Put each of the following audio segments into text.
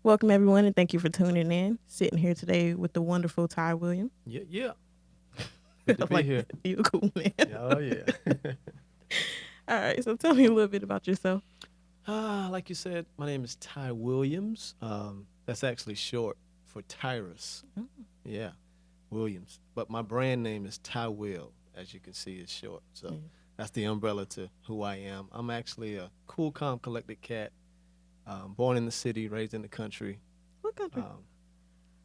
Welcome, everyone, and thank you for tuning in. Sitting here today with the wonderful Ty Williams. Yeah, yeah. Good to be Like, here. you a cool man. Oh, yeah. All right, so tell me a little bit about yourself. Like you said, my name is Ty Williams. That's actually short for Tyrus. Oh. Yeah, Williams. But my brand name is Ty Will, as you can see, is short. So that's the umbrella to who I am. I'm actually a cool, calm, collected cat. Born in the city, raised in the country. What country?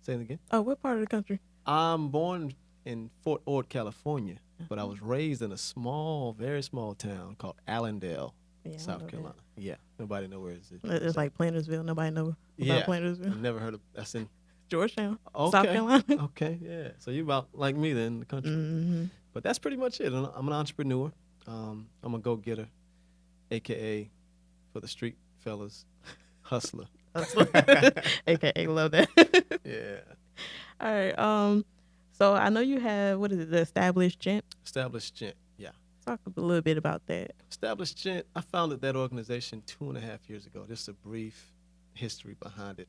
Say it again. Oh, what part of the country? I'm born in Fort Ord, California, but I was raised in a small, very small town called Allendale, Yeah, I South know Carolina. Yeah, nobody knows where it is. It's like Plantersville. Nobody know about Yeah, Plantersville. I've never heard of. That's in. Georgetown, Okay. South Carolina. Okay, yeah. So you about like me then in the country. Mm-hmm. But that's pretty much it. I'm an entrepreneur. I'm a go-getter, aka for the street fellas, hustler. AKA love that. Yeah. All right. So I know you have, what is it, the Established Gent? Established Gent. Yeah. Talk a little bit about that. Established Gent. I founded that organization 2.5 years ago. Just a brief history behind it.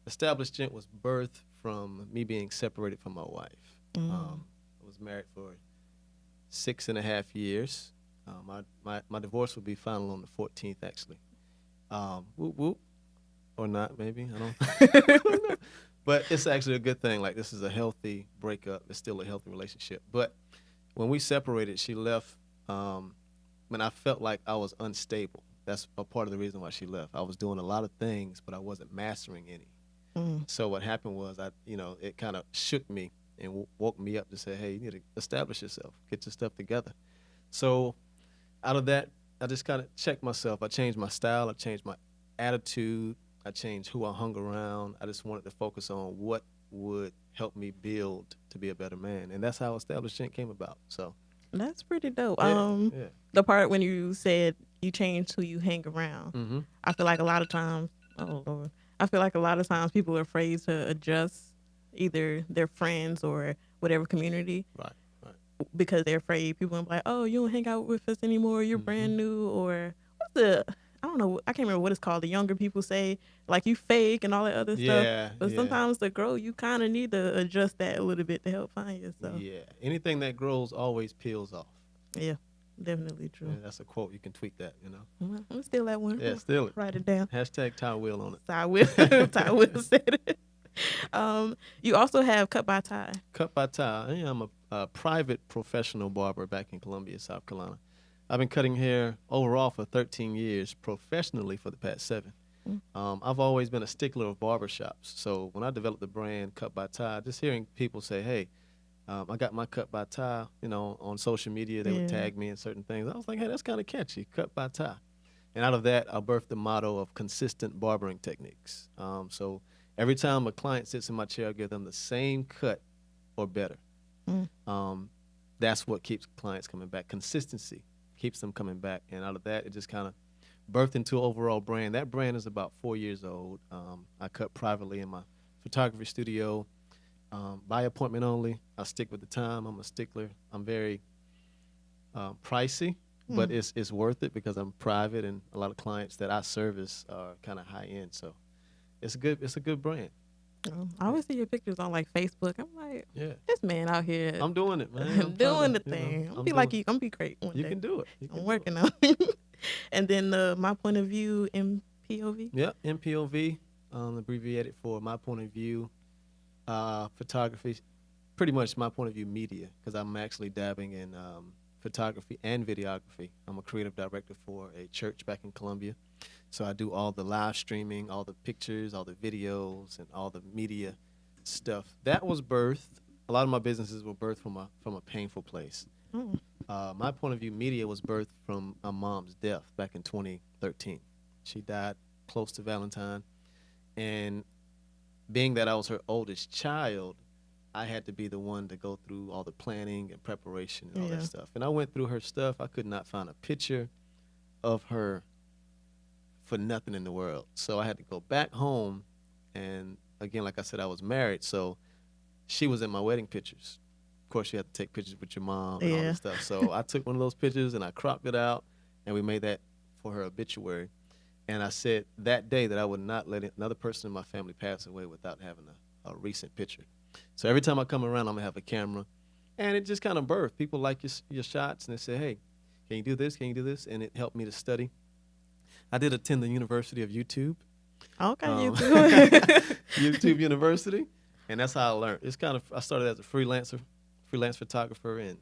Established Gent was birthed from me being separated from my wife. I was married for 6.5 years. My divorce will be final on the 14th, actually. Whoop whoop, or not maybe. I don't know. But it's actually a good thing. Like, this is a healthy breakup. It's still a healthy relationship. But when we separated, she left. When I felt like I was unstable. That's a part of the reason why she left. I was doing a lot of things, but I wasn't mastering any. So what happened was, it kind of shook me and woke me up to say, hey, you need to establish yourself, get your stuff together. So out of that, I just kind of checked myself. I changed my style. I changed my attitude. I changed who I hung around. I just wanted to focus on what would help me build to be a better man. And that's how Established Gent came about. So That's pretty dope. yeah. The part when you said you changed who you hang around, Mm-hmm. I feel like a lot of times, oh Lord, I feel like a lot of times people are afraid to adjust either their friends or whatever community Right. because they're afraid people will be like, oh, you don't hang out with us anymore. You're brand new, or what's the, I don't know, I can't remember what it's called. The younger people say like you fake and all that other stuff. Yeah. But yeah. sometimes to grow, you kind of need to adjust that a little bit to help find yourself. Yeah. Anything that grows always peels off. Yeah, definitely true. Yeah, that's a quote. You can tweet that, Well, I'm steal that one. Yeah, steal it. Write it down. Hashtag Ty Will on it. Ty Will. Ty Will said it. You also have Cut by Ty. Cut by Ty. I'm a private professional barber back in Columbia, South Carolina. I've been cutting hair overall for 13 years, professionally for the past 7. I've always been a stickler of barbershops. So when I developed the brand Cut by Ty, just hearing people say, hey, I got my Cut by Ty, on social media, they would tag me in certain things. I was like, hey, that's kind of catchy, Cut by Ty. And out of that, I birthed the motto of consistent barbering techniques. So every time a client sits in my chair, I give them the same cut or better. That's what keeps clients coming back. Consistency keeps them coming back. And out of that, it just kind of birthed into an overall brand. That brand is about 4 years old. I cut privately in my photography studio, by appointment only. I stick with the time. I'm a stickler. I'm very pricey, but it's worth it because I'm private, and a lot of clients that I service are kind of high end. So it's a good brand. I always see your pictures on like Facebook. I'm like, Yeah, this man out here I'm doing it, man. doing trying the to, thing. I'm I'm be like doing- you. I'm be great one You day. can do it. You can I'm do working on it. And then my point of view, MPOV. Yeah, MPOV, abbreviated for my point of view, photography, pretty much my point of view media, because I'm actually dabbing in photography and videography. I'm a creative director for a church back in Columbia. So I do all the live streaming, all the pictures, all the videos, and all the media stuff. That was birthed. A lot of my businesses were birthed from a painful place. My point of view media was birthed from my mom's death back in 2013. She died close to Valentine, and being that I was her oldest child, I had to be the one to go through all the planning and preparation and all that stuff. And I went through her stuff. I could not find a picture of her for nothing in the world. So I had to go back home, and again, like I said, I was married, so she was in my wedding pictures. Of course, you have to take pictures with your mom and all that stuff. So I took one of those pictures and I cropped it out, and we made that for her obituary. And I said that day that I would not let another person in my family pass away without having a recent picture. So every time I come around, I'm going to have a camera. And it just kind of birthed. People like your shots, and they say, hey, can you do this? Can you do this? And it helped me to study. I did attend the University of YouTube. Okay, YouTube. YouTube University. And that's how I learned. I started as a freelance photographer, and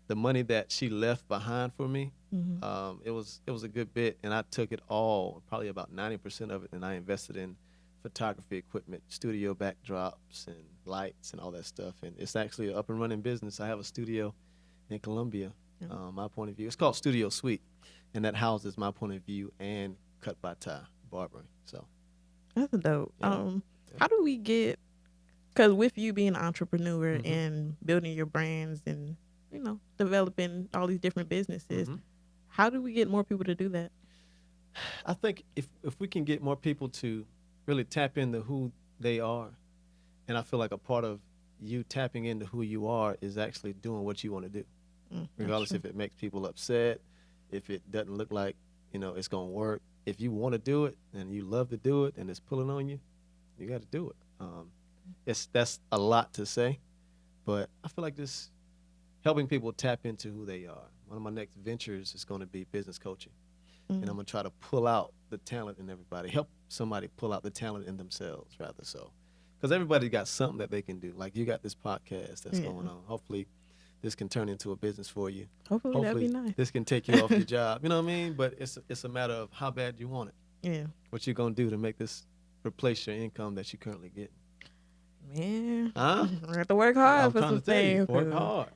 the money that she left behind for me, it was a good bit, and I took it all, probably about 90% of it, and I invested in photography equipment, studio backdrops and lights and all that stuff. And it's actually an up and running business. I have a studio in Colombia, my point of view. It's called Studio Suite, and that houses my point of view and cut by tie barbering. So that's dope. Yeah. How do we get, because with you being an entrepreneur and building your brands and, you know, developing all these different businesses, how do we get more people to do that? I think if we can get more people to really tap into who they are, and I feel like a part of you tapping into who you are is actually doing what you want to do, regardless if it makes people upset, if it doesn't look like, you know, it's going to work. If you want to do it and you love to do it and it's pulling on you, you got to do it. That's a lot to say, but I feel like just helping people tap into who they are. One of my next ventures is going to be business coaching. And I'm going to try to pull out the talent in everybody, help somebody pull out the talent in themselves, rather so. Because everybody got something that they can do. Like you got this podcast that's going on. Hopefully this can turn into a business for you. Hopefully that'd be nice. This can take you off your job. You know what I mean? But it's a matter of how bad you want it. Yeah. What you going to do to make this replace your income that you currently get. Man. Huh? We have to work hard I'm for trying some to tell you, things. work hard.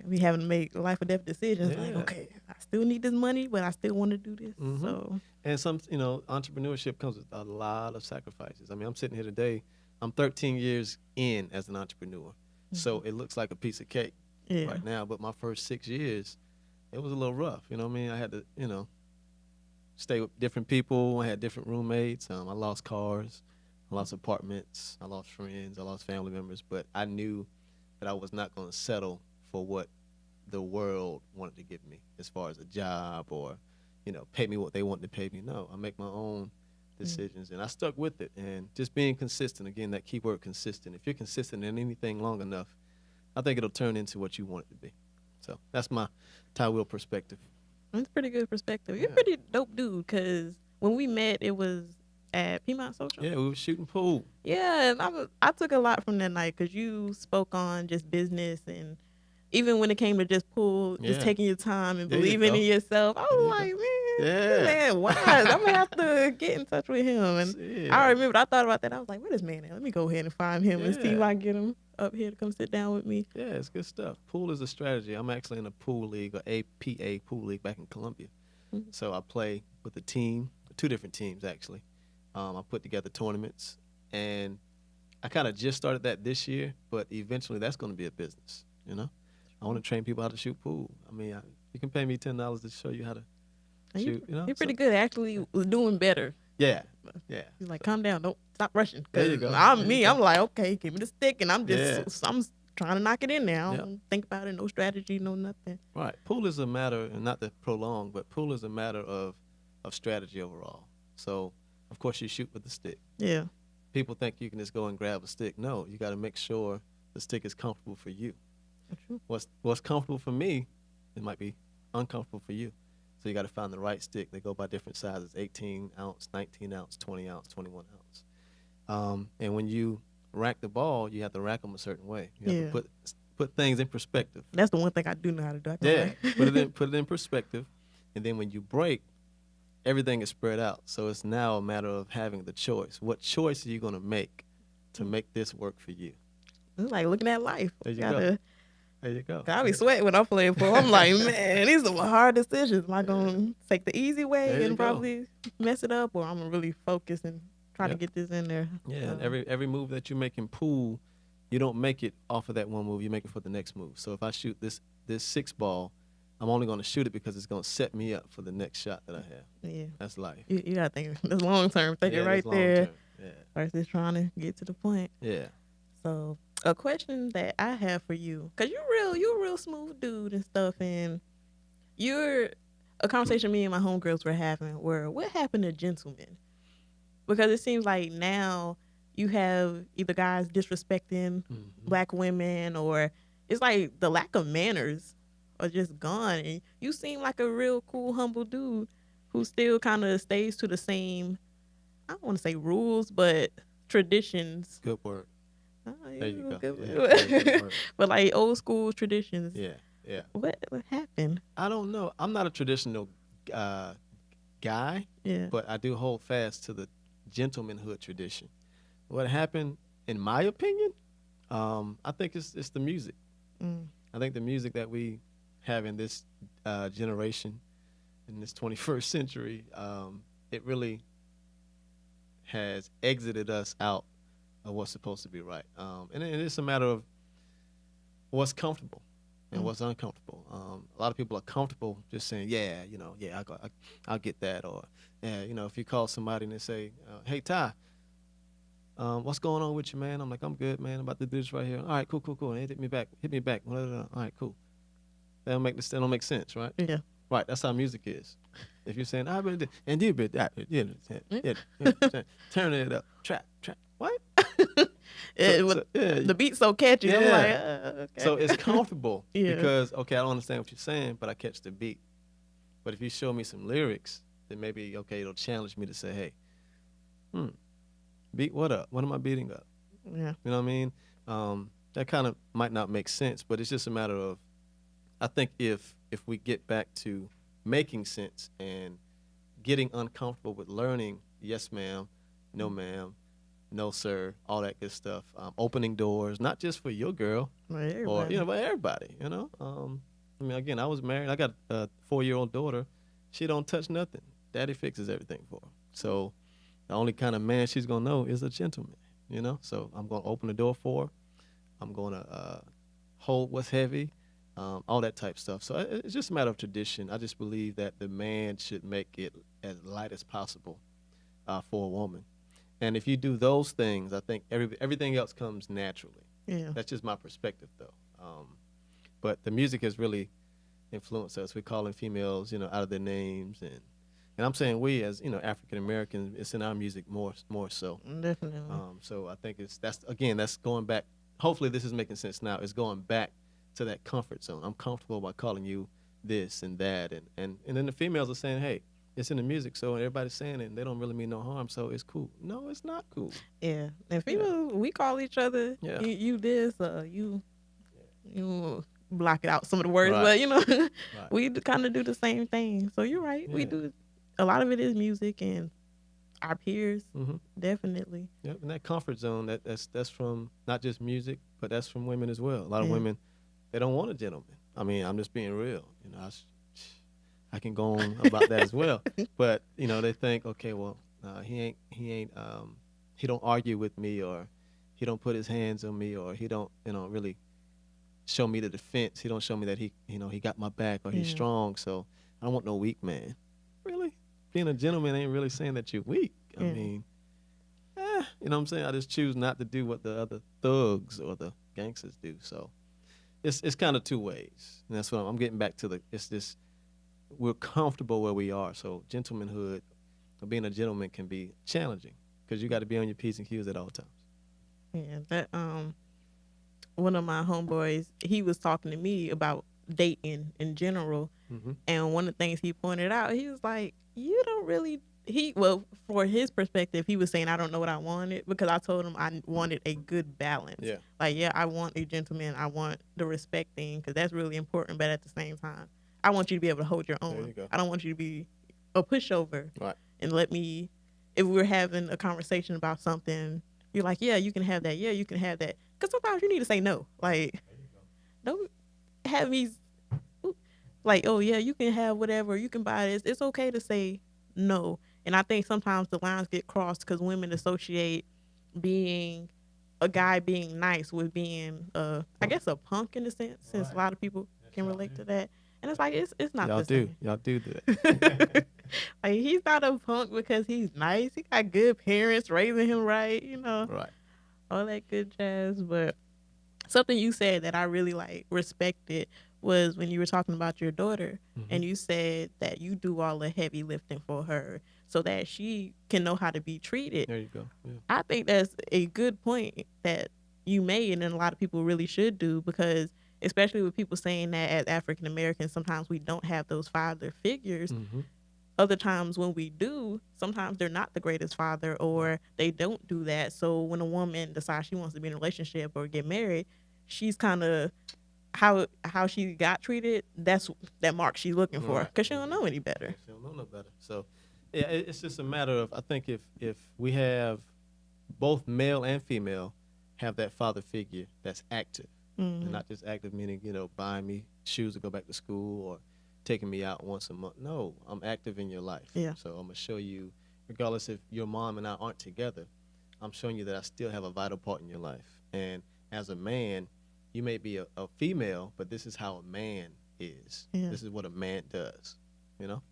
We having to make life or death decisions. Yeah. Like, okay, I still need this money, but I still want to do this. So, and some, you know, entrepreneurship comes with a lot of sacrifices. I mean, I'm sitting here today. I'm 13 years in as an entrepreneur, so it looks like a piece of cake right now. But my first 6 years, it was a little rough. You know what I mean? I had to, you know, stay with different people. I had different roommates. I lost cars. I lost apartments. I lost friends. I lost family members. But I knew that I was not going to settle for what the world wanted to give me as far as a job or, you know, pay me what they wanted to pay me. No, I make my own decisions, and I stuck with it. And just being consistent, again, that key word, consistent. If you're consistent in anything long enough, I think it'll turn into what you want it to be. So that's my Ty Will perspective. That's pretty good perspective. You're a pretty dope dude, because when we met, it was at Piedmont Social. Yeah, we were shooting pool. Yeah, and I took a lot from that night, because you spoke on just business, and even when it came to just pool, just taking your time and believing in yourself. I was like, man, why? I'm going to have to get in touch with him. And I remember, I thought about that. I was like, where this man at? Let me go ahead and find him and see if I can get him up here to come sit down with me. Yeah, it's good stuff. Pool is a strategy. I'm actually in a pool league, or APA pool league back in Colombia. So I play with a team, 2 different teams actually. I put together tournaments, and I kind of just started that this year, but eventually that's going to be a business, you know? I want to train people how to shoot pool. I mean, you can pay me $10 to show you how to shoot. You know, you're pretty good. Actually, doing better. Yeah. He's like, calm down, don't stop rushing. There you go. I'm like, okay, give me the stick, and I'm trying to knock it in now. Don't think about it. No strategy, no nothing. Right. Pool is a matter, and not to prolong, but pool is a matter of strategy overall. So, of course, you shoot with the stick. Yeah. People think you can just go and grab a stick. No, you got to make sure the stick is comfortable for you. What's comfortable for me, it might be uncomfortable for you. So you got to find the right stick. They go by different sizes: 18 ounce, 19 ounce, 20 ounce, 21 ounce. And when you rack the ball, you have to rack them a certain way. You have to put things in perspective. That's the one thing I do know how to do. Put it in perspective, and then when you break, everything is spread out. So it's now a matter of having the choice. What choice are you going to make to make this work for you? It's like looking at life. There you go. There you go. I be sweating when I'm playing pool. I'm like, man, these are hard decisions. Am I going to take the easy way and probably mess it up, or I'm going to really focus and try to get this in there? Yeah, and every move that you make in pool, you don't make it off of that one move. You make it for the next move. So if I shoot this 6 ball, I'm only going to shoot it because it's going to set me up for the next shot that I have. Yeah. That's life. You got to think this long term. Think it right there. Yeah. Versus trying to get to the point. Yeah. So a question that I have for you, because you're a real smooth dude and stuff, and you're a conversation me and my homegirls were having were, what happened to gentlemen? Because it seems like now you have either guys disrespecting black women, or it's like the lack of manners are just gone. And you seem like a real cool, humble dude who still kind of stays to the same, I don't want to say rules, but traditions. Good word. Oh, there you go. Good word. But like old school traditions. Yeah. What happened? I don't know. I'm not a traditional guy, but I do hold fast to the gentlemanhood tradition. What happened, in my opinion, I think it's the music. I think the music that we have in this generation, in this 21st century, it really has exited us out of what's supposed to be right. And it's a matter of what's comfortable and what's uncomfortable. A lot of people are comfortable just saying, I'll get that. Or, if you call somebody and they say, hey, Ty, what's going on with you, man? I'm like, I'm good, man. I'm about to do this right here. All right, cool. And hit me back. All right, cool. That don't make sense, right? Yeah. Right, that's how music is. If you're saying, and you bit that, turn it up, trap. What? The beat's so catchy. Yeah. I'm like, okay. So it's comfortable because, I don't understand what you're saying, but I catch the beat. But if you show me some lyrics, then maybe, it'll challenge me to say, hey, beat what up? What am I beating up? Yeah. You know what I mean? That kind of might not make sense, but it's just a matter of, I think if we get back to making sense and getting uncomfortable with learning, yes, ma'am, no, ma'am, no, sir, all that good stuff. Opening doors, not just for your girl, but everybody. Again, I was married. I got a 4-year-old daughter. She don't touch nothing. Daddy fixes everything for her. So the only kind of man she's gonna know is a gentleman. So I'm gonna open the door for her. I'm gonna hold what's heavy, all that type stuff. So it's just a matter of tradition. I just believe that the man should make it as light as possible for a woman. And if you do those things, I think everything else comes naturally. Yeah. That's just my perspective, though. But the music has really influenced us. We're calling females, out of their names, and I'm saying we as African Americans, it's in our music more so. Definitely. So I think that's going back. Hopefully, this is making sense now. It's going back to that comfort zone. I'm comfortable by calling you this and that, and then the females are saying, hey, it's in the music, so everybody's saying it, and they don't really mean no harm, so it's cool. No, it's not cool. Yeah, and females, we call each other, you this, you block it out some of the words, right. But we kind of do the same thing. So you're right, we do. A lot of it is music and our peers, definitely. Yep, and that comfort zone, that's from not just music, but that's from women as well. A lot of women, they don't want a gentleman. I mean, I'm just being real. I can go on about that as well. But, they think, okay, well, he don't argue with me, or he don't put his hands on me, or he don't, really show me the defense. He don't show me that he got my back, or he's strong. So I don't want no weak man. Really? Being a gentleman ain't really saying that you're weak. I mean, you know what I'm saying? I just choose not to do what the other thugs or the gangsters do. So it's kind of two ways. And that's what I'm getting back to. It's this. We're comfortable where we are, so gentlemanhood, or being a gentleman, can be challenging because you got to be on your P's and Q's at all times. Yeah, that one of my homeboys, he was talking to me about dating in general, and one of the things he pointed out, he was like, "You don't really." For his perspective, he was saying, "I don't know what I wanted," because I told him I wanted a good balance. Yeah, I want a gentleman. I want the respect thing because that's really important, but at the same time, I want you to be able to hold your own. There you go. I don't want you to be a pushover. Right. And let me, if we're having a conversation about something, you're like, yeah, you can have that. Yeah, you can have that. Because sometimes you need to say no. Like, don't have me like, oh, yeah, you can have whatever. You can buy this. It's okay to say no. And I think sometimes the lines get crossed because women associate being a guy being nice with being, I guess, a punk in a sense, since a lot of people can relate to that. And it's like, it's not the same. Y'all do that. Like, he's not a punk because he's nice. He got good parents raising him right, Right. All that good jazz. But something you said that I really, respected was when you were talking about your daughter, and you said that you do all the heavy lifting for her so that she can know how to be treated. There you go. Yeah. I think that's a good point that you made, and a lot of people really should do, because especially with people saying that as African Americans, sometimes we don't have those father figures. Other times when we do, sometimes they're not the greatest father, or they don't do that. So when a woman decides she wants to be in a relationship or get married, she's kind of how she got treated. That's that mark she's looking for, because she don't know any better. She don't know no better. So yeah, it's just a matter of, I think if we have both male and female have that father figure that's active, and not just active meaning, buying me shoes to go back to school or taking me out once a month. No, I'm active in your life. Yeah. So I'm gonna show you, regardless if your mom and I aren't together, I'm showing you that I still have a vital part in your life. And as a man, you may be a female, but this is how a man is. Yeah. This is what a man does.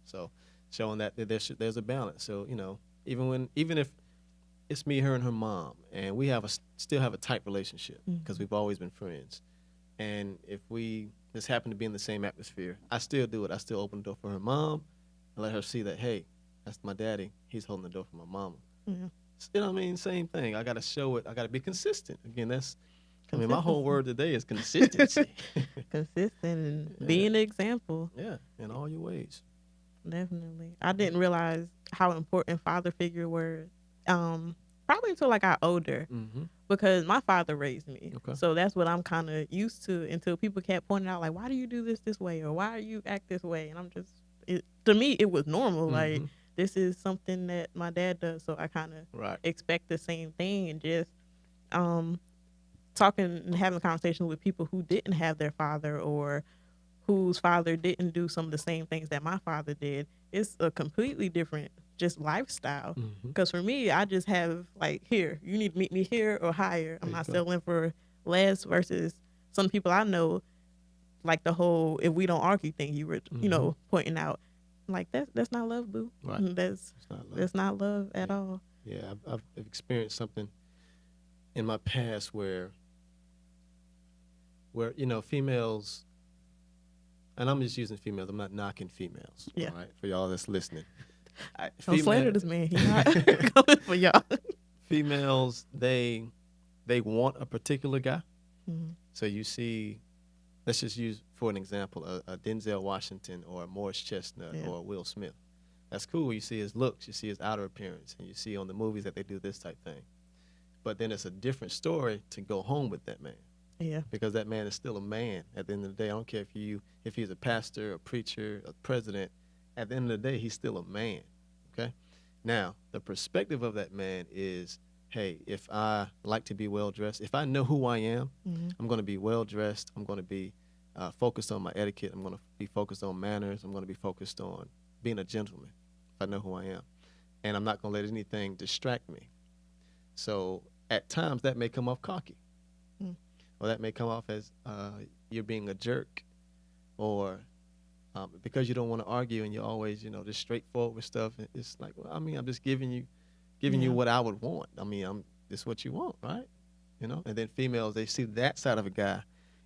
So showing that there's a balance. So even if it's me, her, and her mom, and we still have a tight relationship because we've always been friends, and if we just happen to be in the same atmosphere, I still do it. I still open the door for her mom and let her see that, hey, that's my daddy. He's holding the door for my mama. Yeah. You know what I mean? Same thing. I got to show it. I got to be consistent. Again, my whole word today is consistency. Consistent and being an example. Yeah, in all your ways. Definitely. I didn't realize how important father figure were probably until I got older, because my father raised me. Okay. So that's what I'm kind of used to, until people kept pointing out, like, why do you do this way, or why do you act this way? And I'm just, to me, it was normal. Like, this is something that my dad does, so I kind of expect the same thing. And just talking and having conversations with people who didn't have their father, or whose father didn't do some of the same things that my father did, it's a completely different just lifestyle. Because for me, I just have, like, here, you need to meet me here or higher. I'm not settling for less, versus some people I know, like the whole if we don't argue thing you were pointing out. Like, that's not love, boo. Right. That's not love at all. Yeah, I've experienced something in my past where females, and I'm just using females, I'm not knocking females. Yeah. All right, for y'all that's listening. Don't slander this man. He's not coming for y'all. Females, they want a particular guy. So you see, let's just use for an example a Denzel Washington or a Morris Chestnut or a Will Smith. That's cool. You see his looks, you see his outer appearance, and you see on the movies that they do this type thing. But then it's a different story to go home with that man. Yeah. Because that man is still a man at the end of the day. I don't care if he's a pastor, a preacher, a president. At the end of the day, he's still a man. Okay? Now, the perspective of that man is, hey, if I like to be well-dressed, if I know who I am, I'm going to be well-dressed. I'm going to be focused on my etiquette. I'm going to be focused on manners. I'm going to be focused on being a gentleman if I know who I am. And I'm not going to let anything distract me. So at times that may come off cocky. Or that may come off as you're being a jerk, or because you don't want to argue and you're always, just straightforward with stuff. It's like, well, I'm just giving you what I would want. This is what you want, right? And then females, they see that side of a guy,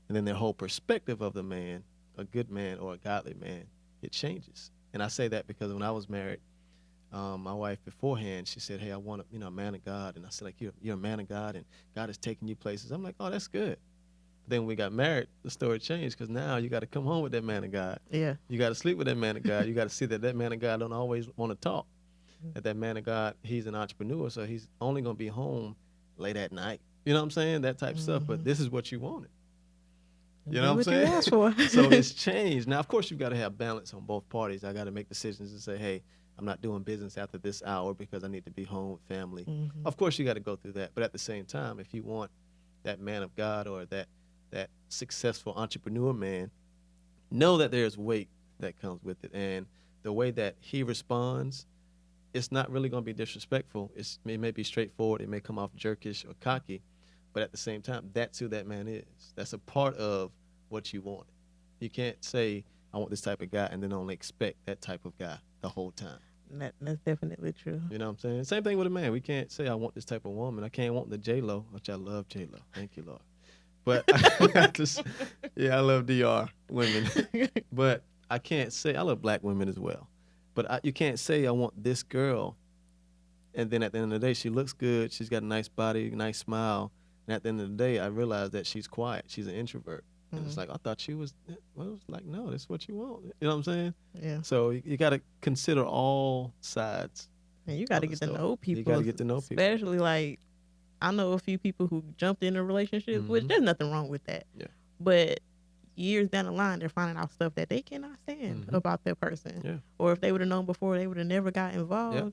and then their whole perspective of the man, a good man or a godly man, it changes. And I say that because when I was married, my wife beforehand, she said, hey, I want a man of God. And I said, like, you're a man of God, and God is taking you places. I'm like, oh, that's good. But then when we got married, the story changed, because now you got to come home with that man of God. Yeah. You got to sleep with that man of God. You got to see that man of God don't always want to talk. That man of God, he's an entrepreneur, so he's only going to be home late at night. You know what I'm saying? That type of stuff. But this is what you wanted. You know what I'm saying? You asked for. So it's changed. Now, of course, you've got to have balance on both parties. I got to make decisions and say, hey, I'm not doing business after this hour because I need to be home with family. Of course, you got to go through that. But at the same time, if you want that man of God or that successful entrepreneur man, know that there's weight that comes with it. And the way that he responds, it's not really going to be disrespectful. It may be straightforward. It may come off jerkish or cocky. But at the same time, that's who that man is. That's a part of what you want. You can't say, I want this type of guy, and then only expect that type of guy the whole time. That's definitely true. You know what I'm saying? Same thing with a man. We can't say, I want this type of woman. I can't want the J-Lo, which I love J-Lo. Thank you, Lord. But I love DR women. But I can't say I love black women as well. But you can't say I want this girl, and then at the end of the day, she looks good. She's got a nice body, nice smile. And at the end of the day, I realize that she's quiet. She's an introvert. And it's like, I thought she was, well, it's like, no, that's what you want. You know what I'm saying? Yeah. So you got to consider all sides. And you got to get to know people. You got to get to know people. Especially, like, I know a few people who jumped into relationships, which there's nothing wrong with that. Yeah. But years down the line, they're finding out stuff that they cannot stand about their person. Yeah. Or if they would have known before, they would have never got involved. Yeah.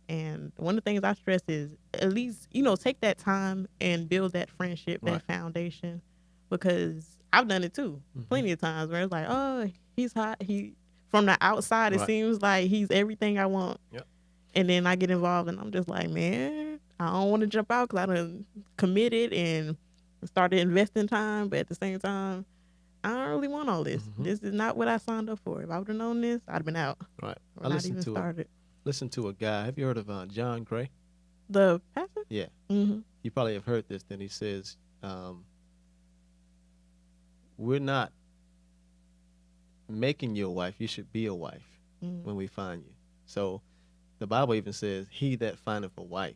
And one of the things I stress is at least, take that time and build that friendship, that foundation. Because I've done it too, plenty of times where it's like, oh, he's hot. From the outside, it seems like he's everything I want. Yep. And then I get involved and I'm just like, man, I don't want to jump out because I done committed and started investing time. But at the same time, I don't really want all this. This is not what I signed up for. If I would have known this, I'd have been out. Right. I listened to a guy. Have you heard of John Gray? The pastor? Yeah. Mm-hmm. You probably have heard this. Then he says, we're not making you a wife. You should be a wife when we find you. So the Bible even says, he that findeth a wife,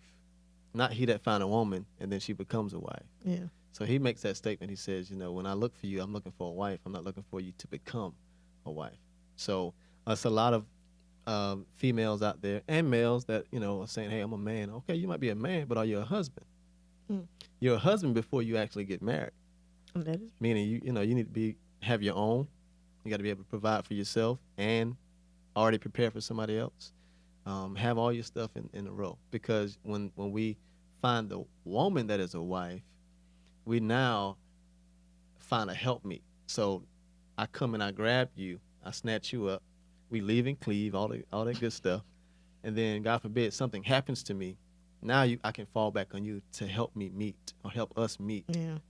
not he that find a woman and then she becomes a wife. Yeah. So he makes that statement. He says, when I look for you, I'm looking for a wife. I'm not looking for you to become a wife. So it's a lot of females out there and males that, are saying, hey, I'm a man. Okay, you might be a man, but are you a husband? You're a husband before you actually get married. That is. Meaning, you need to have your own. You got to be able to provide for yourself and already prepare for somebody else. Have all your stuff in a row. Because when we find the woman that is a wife, we now find a helpmeet. So I come and I grab you, I snatch you up, we leave and cleave, all that good stuff. And then, God forbid, something happens to me. Now I can fall back on you to help me meet or help us meet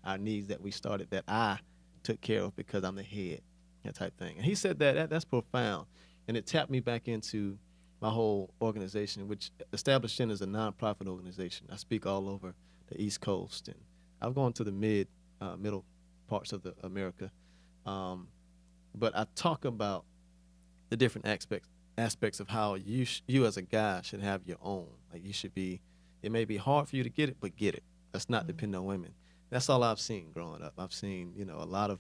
our needs that we started, that I took care of because I'm the head, that type thing. And he said that's profound. And it tapped me back into my whole organization, which Established Gent is a nonprofit organization. I speak all over the East Coast, and I've gone to the middle parts of America. But I talk about the different aspects of how you as a guy should have your own. Like you should be. It may be hard for you to get it, but get it. Let's not depend on women. That's all I've seen growing up. I've seen, a lot of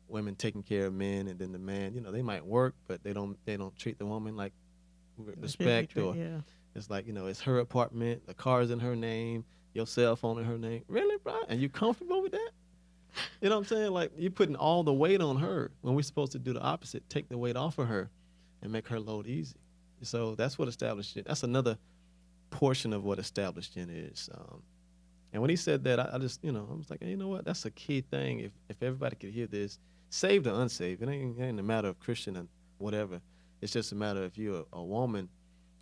women taking care of men, and then the man, they might work, but they don't treat the woman like respect, or it's like, it's her apartment, the car's in her name, your cell phone in her name. Really, bro? And you comfortable with that? You know what I'm saying? Like, you're putting all the weight on her when we're supposed to do the opposite, take the weight off of her and make her load easy. So that's what Established Gent, that's another portion of what Established Gent is. And when he said that, I just, I was like, you know what? That's a key thing. If everybody could hear this, saved or unsaved, it ain't a matter of Christian and whatever. It's just a matter of if you're a woman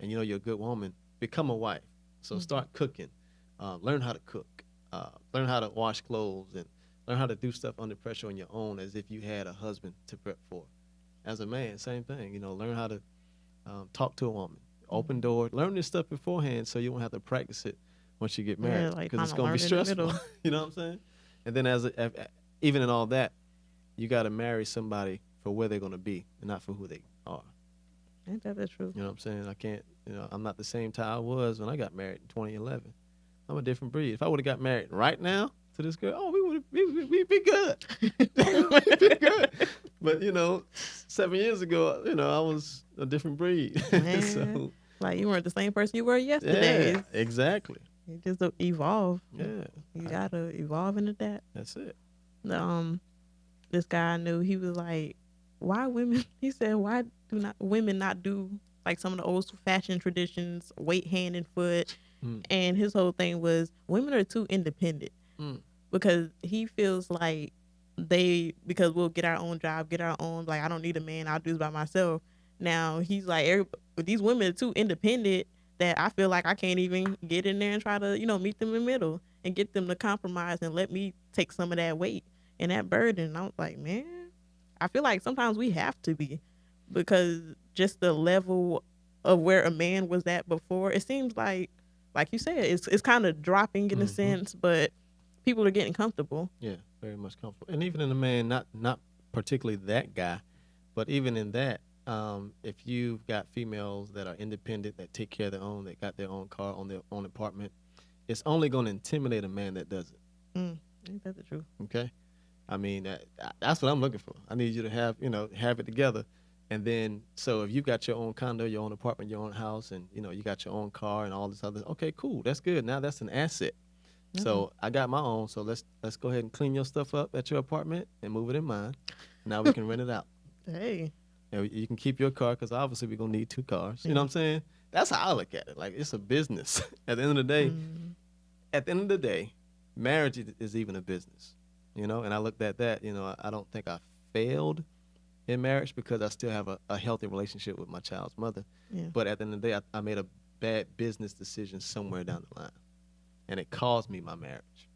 and you're a good woman, become a wife. So start cooking, learn how to cook, learn how to wash clothes, and learn how to do stuff under pressure on your own as if you had a husband to prep for. As a man, same thing. Learn how to talk to a woman, open doors, learn this stuff beforehand so you won't have to practice it once you get married, because it's going to be stressful. You know what I'm saying? And then even in all that, you got to marry somebody for where they're going to be and not for who they are. Ain't that the truth? You know what I'm saying? I can't, I'm not the same Ty I was when I got married in 2011. I'm a different breed. If I would have got married right now to this girl, we'd be good. We'd be good. But, 7 years ago, I was a different breed. So, like, you weren't the same person you were yesterday. Yeah, exactly. You just evolve. Yeah. You got to evolve into that. That's it. This guy I knew, he was like, why women, he said, why do not women not do like some of the old fashioned traditions, wait hand and foot? And his whole thing was women are too independent because he feels like because we'll get our own job, get our own, like, I don't need a man, I'll do this by myself. Now he's like, these women are too independent that I feel like I can't even get in there and try to, meet them in the middle and get them to compromise and let me take some of that weight and that burden. And I was like, man, I feel like sometimes we have to be, because just the level of where a man was at before, it seems like you said, it's kind of dropping in a sense, but people are getting comfortable. Yeah, very much comfortable. And even in a man, not particularly that guy, but even in that, if you've got females that are independent, that take care of their own, that got their own car, on their own apartment, it's only going to intimidate a man that doesn't. Ain't that the truth? Okay, I mean that's what I'm looking for. I need you to have it together, and then so if you got your own condo, your own apartment, your own house, and you got your own car and all this other, okay, cool, that's good. Now that's an asset. So I got my own. So let's go ahead and clean your stuff up at your apartment and move it in mine. Now we can rent it out. Hey. You can keep your car because obviously we're going to need 2 cars. You know what I'm saying? That's how I look at it. Like, it's a business. At the end of the day, marriage is even a business, and I looked at that, I don't think I failed in marriage because I still have a healthy relationship with my child's mother. Yeah. But at the end of the day, I made a bad business decision somewhere down the line, and it caused me my marriage.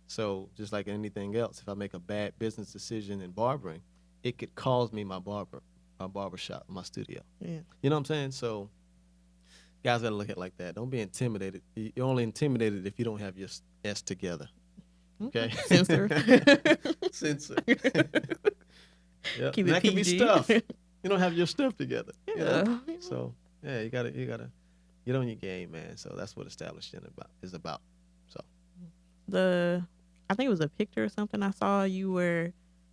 So just like anything else, if I make a bad business decision in barbering, it could cause me my barbershop, my studio. Yeah. You know what I'm saying? So guys got to look at it like that. Don't be intimidated. You're only intimidated if you don't have your S together. Okay? Censor. Censor. Yep. Keep it that PG. Can be stuff. You don't have your stuff together. Yeah. So, yeah, you gotta get on your game, man. So that's what Established Gent is about. So I think it was a picture or something I saw. You were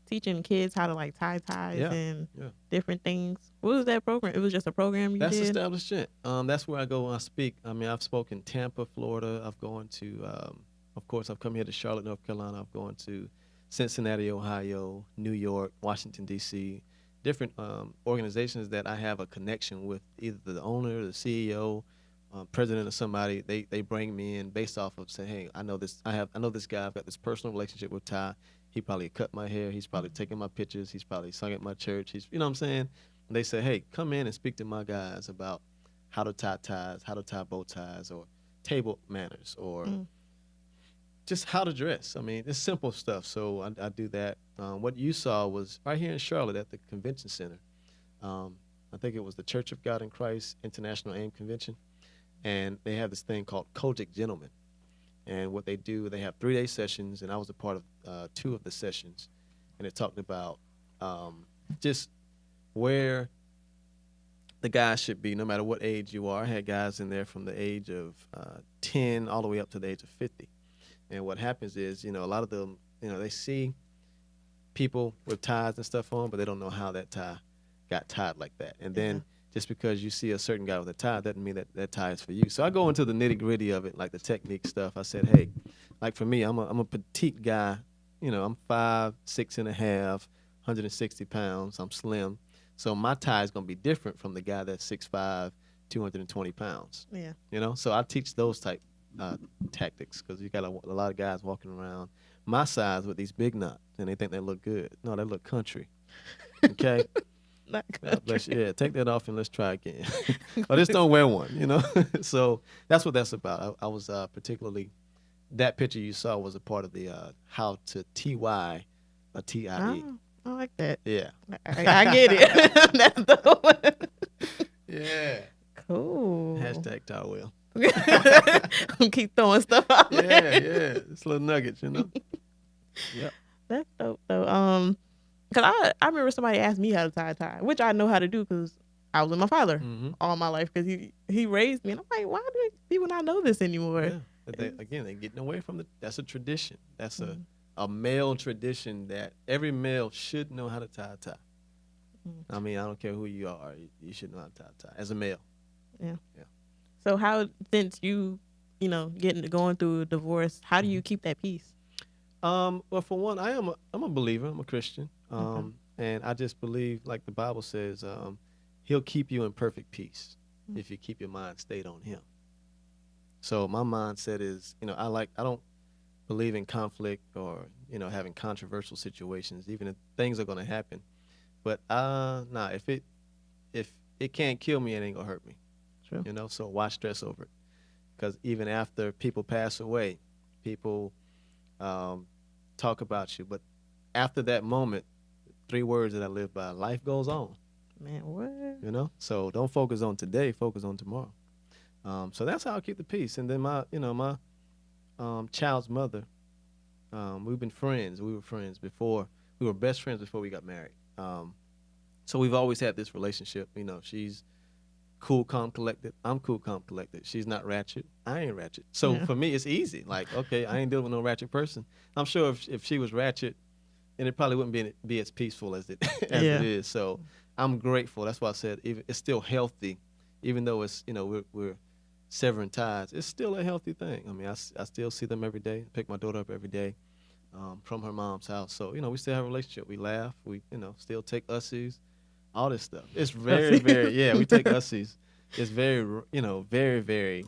teaching kids how to like tie ties and different things. What was that program? It was just a program That's Established Gent. That's where I go when I speak. I mean, I've spoken Tampa, Florida. I've gone to, of course, I've come here to Charlotte, North Carolina. I've gone to Cincinnati, Ohio, New York, Washington, D.C., different organizations that I have a connection with, either the owner, the CEO, president, or somebody. They bring me in based off of saying, hey, I know this guy. I've got this personal relationship with Ty. He probably cut my hair. He's probably taken my pictures. He's probably sung at my church. He's, you know what I'm saying? And they say, hey, come in and speak to my guys about how to tie ties, how to tie bow ties, or table manners, or just how to dress. I mean, it's simple stuff. So I do that. What you saw was right here in Charlotte at the convention center. I think it was the Church of God in Christ International AIM Convention. And they have this thing called Kojic Gentlemen. And what they do, they have 3-day sessions, and I was a part of 2 of the sessions. And it talked about just where the guys should be, no matter what age you are. I had guys in there from the age of 10 all the way up to the age of 50. And what happens is, a lot of them, they see people with ties and stuff on, but they don't know how that tie got tied like that. And then just because you see a certain guy with a tie doesn't mean that tie is for you. So I go into the nitty gritty of it, like the technique stuff. I said, hey, like for me, I'm a petite guy. I'm 5'6.5", 160 pounds. I'm slim. So my tie is going to be different from the guy that's 6'5", 220 pounds. Yeah. So I teach those type tactics because you got a lot of guys walking around my size with these big knots, and they think they look good. No, they look country. Okay? Not country. Take that off and let's try again. Or just don't wear one, So that's what that's about. I was particularly, that picture you saw was a part of the how to TY a TIE. Oh, I like that. Yeah. I get it. That's the one. Yeah. Cool. Hashtag Ty Will. Keep throwing stuff out there. Yeah. It's little nuggets, Yeah. That's dope, though. Because I remember somebody asked me how to tie a tie, which I know how to do because I was with my father all my life because he raised me. And I'm like, why do people not know this anymore? Yeah. They're getting away from that's a tradition. That's a male tradition that every male should know how to tie a tie. I mean, I don't care who you are. You should know how to tie a tie as a male. Yeah. So how, since you going through a divorce, how do you keep that peace? Well, for one, I'm a believer. I'm a Christian. And I just believe, like the Bible says, he'll keep you in perfect peace if you keep your mind stayed on him. So my mindset is, I don't believe in conflict or, having controversial situations, even if things are going to happen. But if it can't kill me, it ain't going to hurt me. True. So why stress over it? Because even after people pass away, people talk about you. But after that moment, 3 words that I live by: life goes on. Man, what? So don't focus on today, focus on tomorrow. So that's how I keep the peace. And then my child's mother, We've been friends. We were friends before. We were best friends before we got married. So we've always had this relationship. You know, she's cool, calm, collected. I'm cool, calm, collected. She's not ratchet. I ain't ratchet. So for me, it's easy. Like, okay, I ain't dealing with no ratchet person. I'm sure if she was ratchet, and it probably wouldn't be as peaceful as it is. So I'm grateful. That's why I said it's still healthy, even though it's, you know, we're severing ties. It's still a healthy thing. I mean, I still see them every day. Pick my daughter up every day from her mom's house. So, you know, we still have a relationship. We laugh. We, you know, still take ussies, all this stuff. It's very, very, we take ussies. It's very, you know, very, very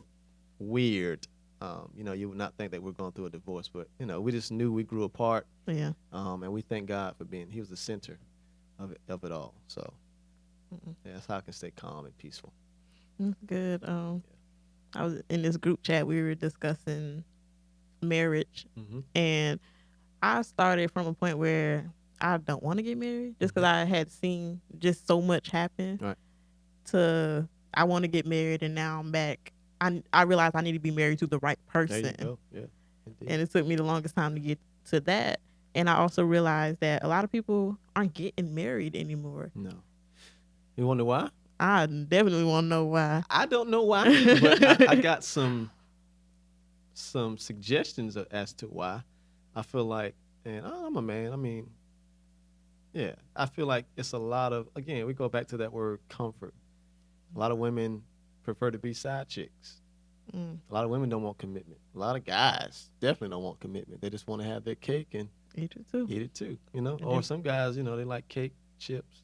weird. You know, you would not think that we're going through a divorce, but, you know, we just knew we grew apart. Yeah. And we thank God for he was the center of it all. So, that's how I can stay calm and peaceful. Good. I was in this group chat, we were discussing marriage, and I started from a point where I don't want to get married just because I had seen just so much happen to I want to get married, and now I'm back. I realized I need to be married to the right person. There you go. Yeah, indeed. And it took me the longest time to get to that. And I also realized that a lot of people aren't getting married anymore. No. You wonder why? I definitely want to know why. I don't know why, but I got some suggestions as to why. I feel like, and I'm a man, I mean, I feel like it's a lot of, again, we go back to that word comfort. A lot of women prefer to be side chicks. A lot of women don't want commitment. A lot of guys definitely don't want commitment. They just want to have their cake and eat it too, you know. Or some guys, you know, they like cake, chips,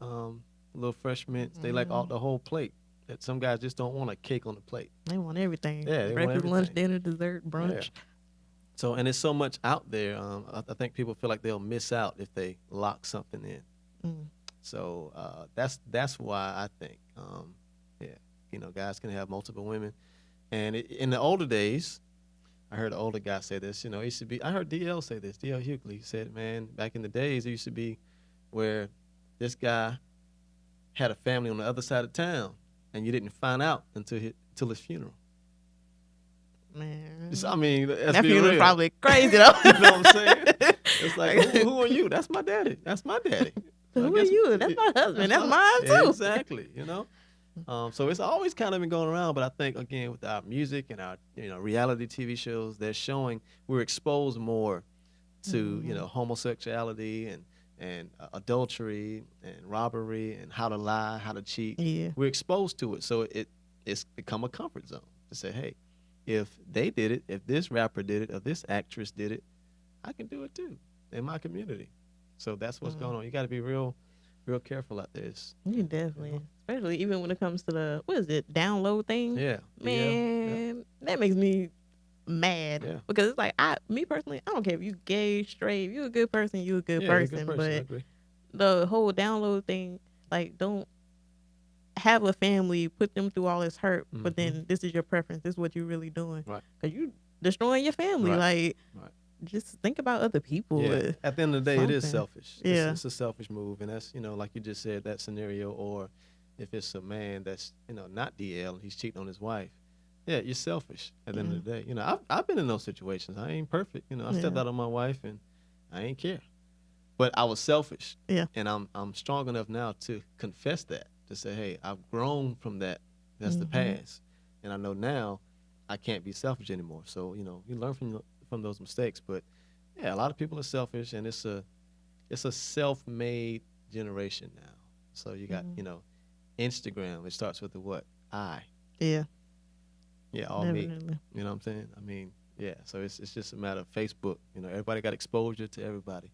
little fresh mints. They like the whole plate. That some guys just don't want a cake on the plate. They want everything. Yeah, they breakfast, want everything. lunch, dinner, dessert, brunch. Yeah. So, and there's so much out there. I think people feel like they'll miss out if they lock something in. So that's why I think, you know, guys can have multiple women. And in the older days, I heard an older guy say this, you know, it used to be, I heard DL say this, DL Hughley said, man, back in the days, it used to be where this guy had a family on the other side of town, and you didn't find out until his funeral. Man. I mean, that funeral probably crazy, though. You know what I'm saying? It's like, who are you? That's my daddy. That's my daddy. Who are you? That's my husband. That's mine, too. Exactly, you know? So it's always kind of been going around, but I think, again, with our music and our, you know, reality TV shows, they're showing we're exposed more to, you know, homosexuality and adultery and robbery and how to lie, how to cheat. Yeah. We're exposed to it, so it's become a comfort zone to say, hey, if they did it, if this rapper did it, if this actress did it, I can do it too in my community. So that's what's going on. You got to be real careful out there. You definitely, especially even when it comes to the, what is it, download thing? Yeah. Man, that makes me mad. Yeah. Because it's like, me personally, I don't care if you gay, straight, if you a good person, you a good person. But the whole download thing, like, don't have a family, put them through all this hurt, but then this is your preference. This is what you're really doing. Right. Because you destroying your family. Like, just think about other people. Yeah. At the end of the day, something. it is selfish. Yeah. It's a selfish move. And that's, you know, like you just said, that scenario, or if it's a man that's, you know, not DL and he's cheating on his wife, yeah, you're selfish at the end of the day. You know, I've been in those situations. I ain't perfect. You know, I stepped out on my wife and I ain't care. But I was selfish. Yeah. And I'm strong enough now to confess that, to say, hey, I've grown from that. That's the past. And I know now I can't be selfish anymore. So, you know, you learn from those mistakes. But yeah, a lot of people are selfish, and it's a self-made generation now. So you got, you know, Instagram, it starts with the what? I. Yeah. Yeah, all Definitely. me. You know what I'm saying? I mean, yeah. So it's just a matter of Facebook. You know, everybody got exposure to everybody.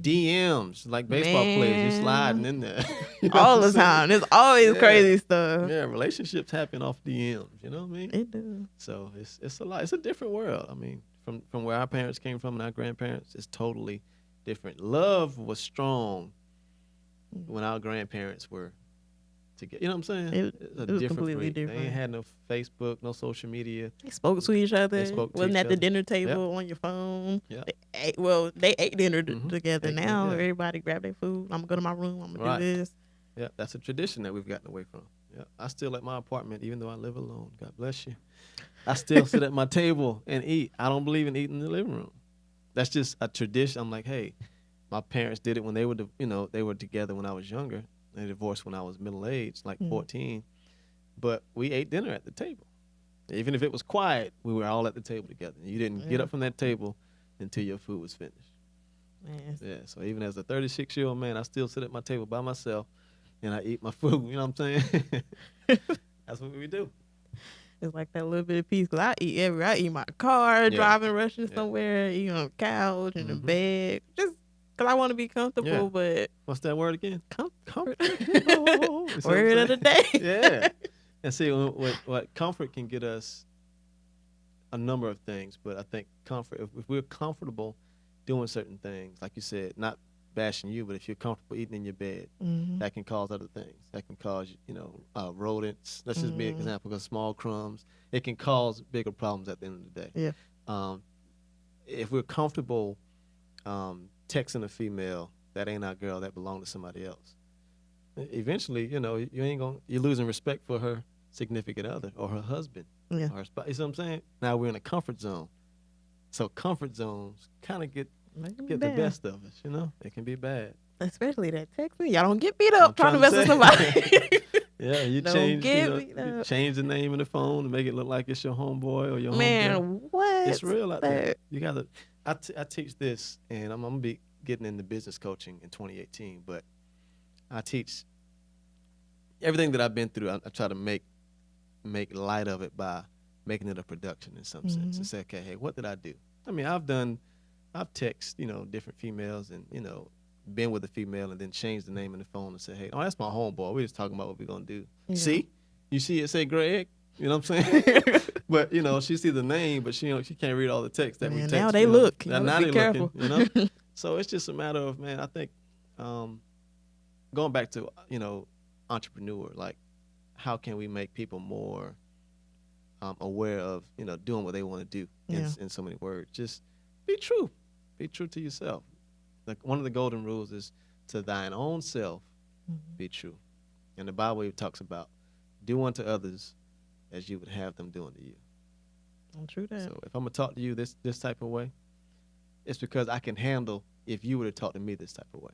DMs, like baseball players, you're sliding in there. You know all the time. There's always crazy stuff. Yeah, relationships happen off DMs. You know what I mean? It does. So it's a lot. It's a different world. I mean, from where our parents came from and our grandparents, it's totally different. Love was strong when our grandparents were together. You know what I'm saying? It was completely different. They ain't had no Facebook, no social media. They spoke to each other. Wasn't at the dinner table on your phone. Yeah. They ate dinner together. Now everybody grab their food. I'm gonna go to my room. I'm gonna do this. Yeah, that's a tradition that we've gotten away from. Yeah, I still at my apartment, even though I live alone. God bless you. I still sit at my table and eat. I don't believe in eating in the living room. that's just a tradition. I'm like, hey, my parents did it when they were, they were together when I was younger. They divorced when I was middle-aged, like 14. But we ate dinner at the table. Even if it was quiet, we were all at the table together. You didn't get up from that table until your food was finished. Man. Yeah, so even as a 36-year-old man, I still sit at my table by myself and I eat my food. You know what I'm saying? That's what we do. It's like that little bit of peace. Cause I eat in my car, driving, rushing somewhere, eating on the couch, in the bed, just cause I want to be comfortable. Yeah. But what's that word again? Comfort. Word of the day. Yeah. And see, what comfort can get us a number of things, but I think comfort, if we're comfortable doing certain things, like you said, not bashing you, but if you're comfortable eating in your bed, that can cause other things. That can cause, rodents. Let's just be an example, because small crumbs, it can cause bigger problems at the end of the day. Yeah. If we're comfortable texting a female, that ain't our girl, that belongs to somebody else. Eventually, you're losing respect for her significant other or her husband. Yeah. Or her spouse. You see what I'm saying? Now we're in a comfort zone. So comfort zones kind of get the best of us, It can be bad. Especially that texting. Y'all don't get beat up trying to mess with somebody. Yeah, you change the name of the phone to make it look like it's your homeboy or your homegirl. Man, what? It's real out there. You gotta. I teach this, and I'm gonna be getting into business coaching in 2018. But I teach everything that I've been through. I try to make light of it by making it a production in some sense, and say, okay, hey, what did I do? I mean, I've texted, different females and, been with a female and then changed the name in the phone and said, hey, oh, that's my homeboy. We're just talking about what we're going to do. Yeah. See? You see it say Greg? You know what I'm saying? But, she see the name, but she can't read all the text that we text. Now they look. Now be careful. Looking, So it's just a matter of, man, I think going back to, entrepreneur, like, how can we make people more aware of, doing what they want to do in so many words? Just be true. Be true to yourself. Like one of the golden rules is to thine own self be true. And the Bible talks about do unto others as you would have them do unto you. True that. So if I'm going to talk to you this type of way, it's because I can handle if you were to talk to me this type of way.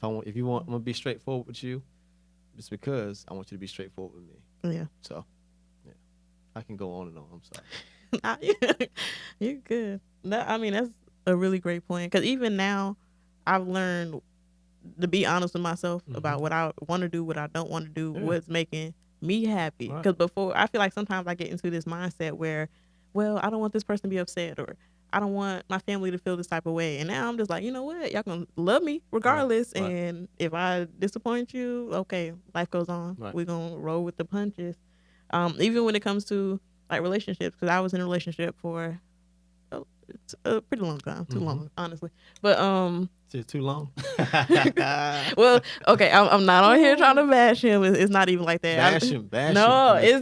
I'm going to be straightforward with you, it's because I want you to be straightforward with me. Yeah. So, yeah, I can go on and on. I'm sorry. You're good. That's a really great point. Because even now, I've learned to be honest with myself about what I want to do, what I don't want to do, what's making me happy. Because before, I feel like sometimes I get into this mindset where, well, I don't want this person to be upset, or I don't want my family to feel this type of way. And now I'm just like, you know what? Y'all gonna love me regardless. Right. And if I disappoint you, okay, life goes on. Right. We're gonna roll with the punches. Even when it comes to like relationships, because I was in a relationship for a pretty long time, too long, honestly. But is it too long? Well, okay, I'm not on here trying to bash him. It's not even like that. Bash no, him.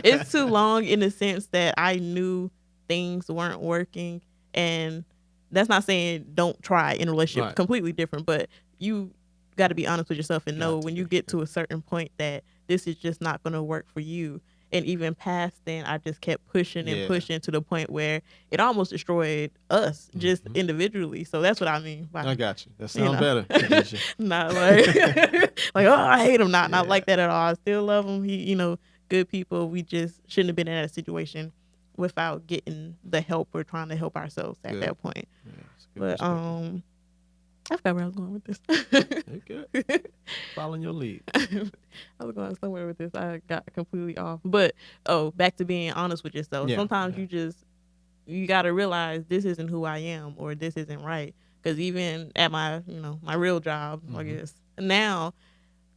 it's too long in the sense that I knew things weren't working, and that's not saying don't try in a relationship. Right. Completely different, but you got to be honest with yourself and know when you get to a certain point that this is just not going to work for you. And even past then, I just kept pushing and pushing to the point where it almost destroyed us just individually. So that's what I mean. I got you. That sounds better. Not like, like, oh, I hate him. Not like that at all. I still love him. He, good people. We just shouldn't have been in that situation without getting the help or trying to help ourselves at that point. Yeah, but I forgot where I was going with this. Okay. Following your lead. I was going somewhere with this. I got completely off. But back to being honest with yourself. Yeah. Sometimes you got to realize this isn't who I am, or this isn't right. Because even at my, my real job, I guess now,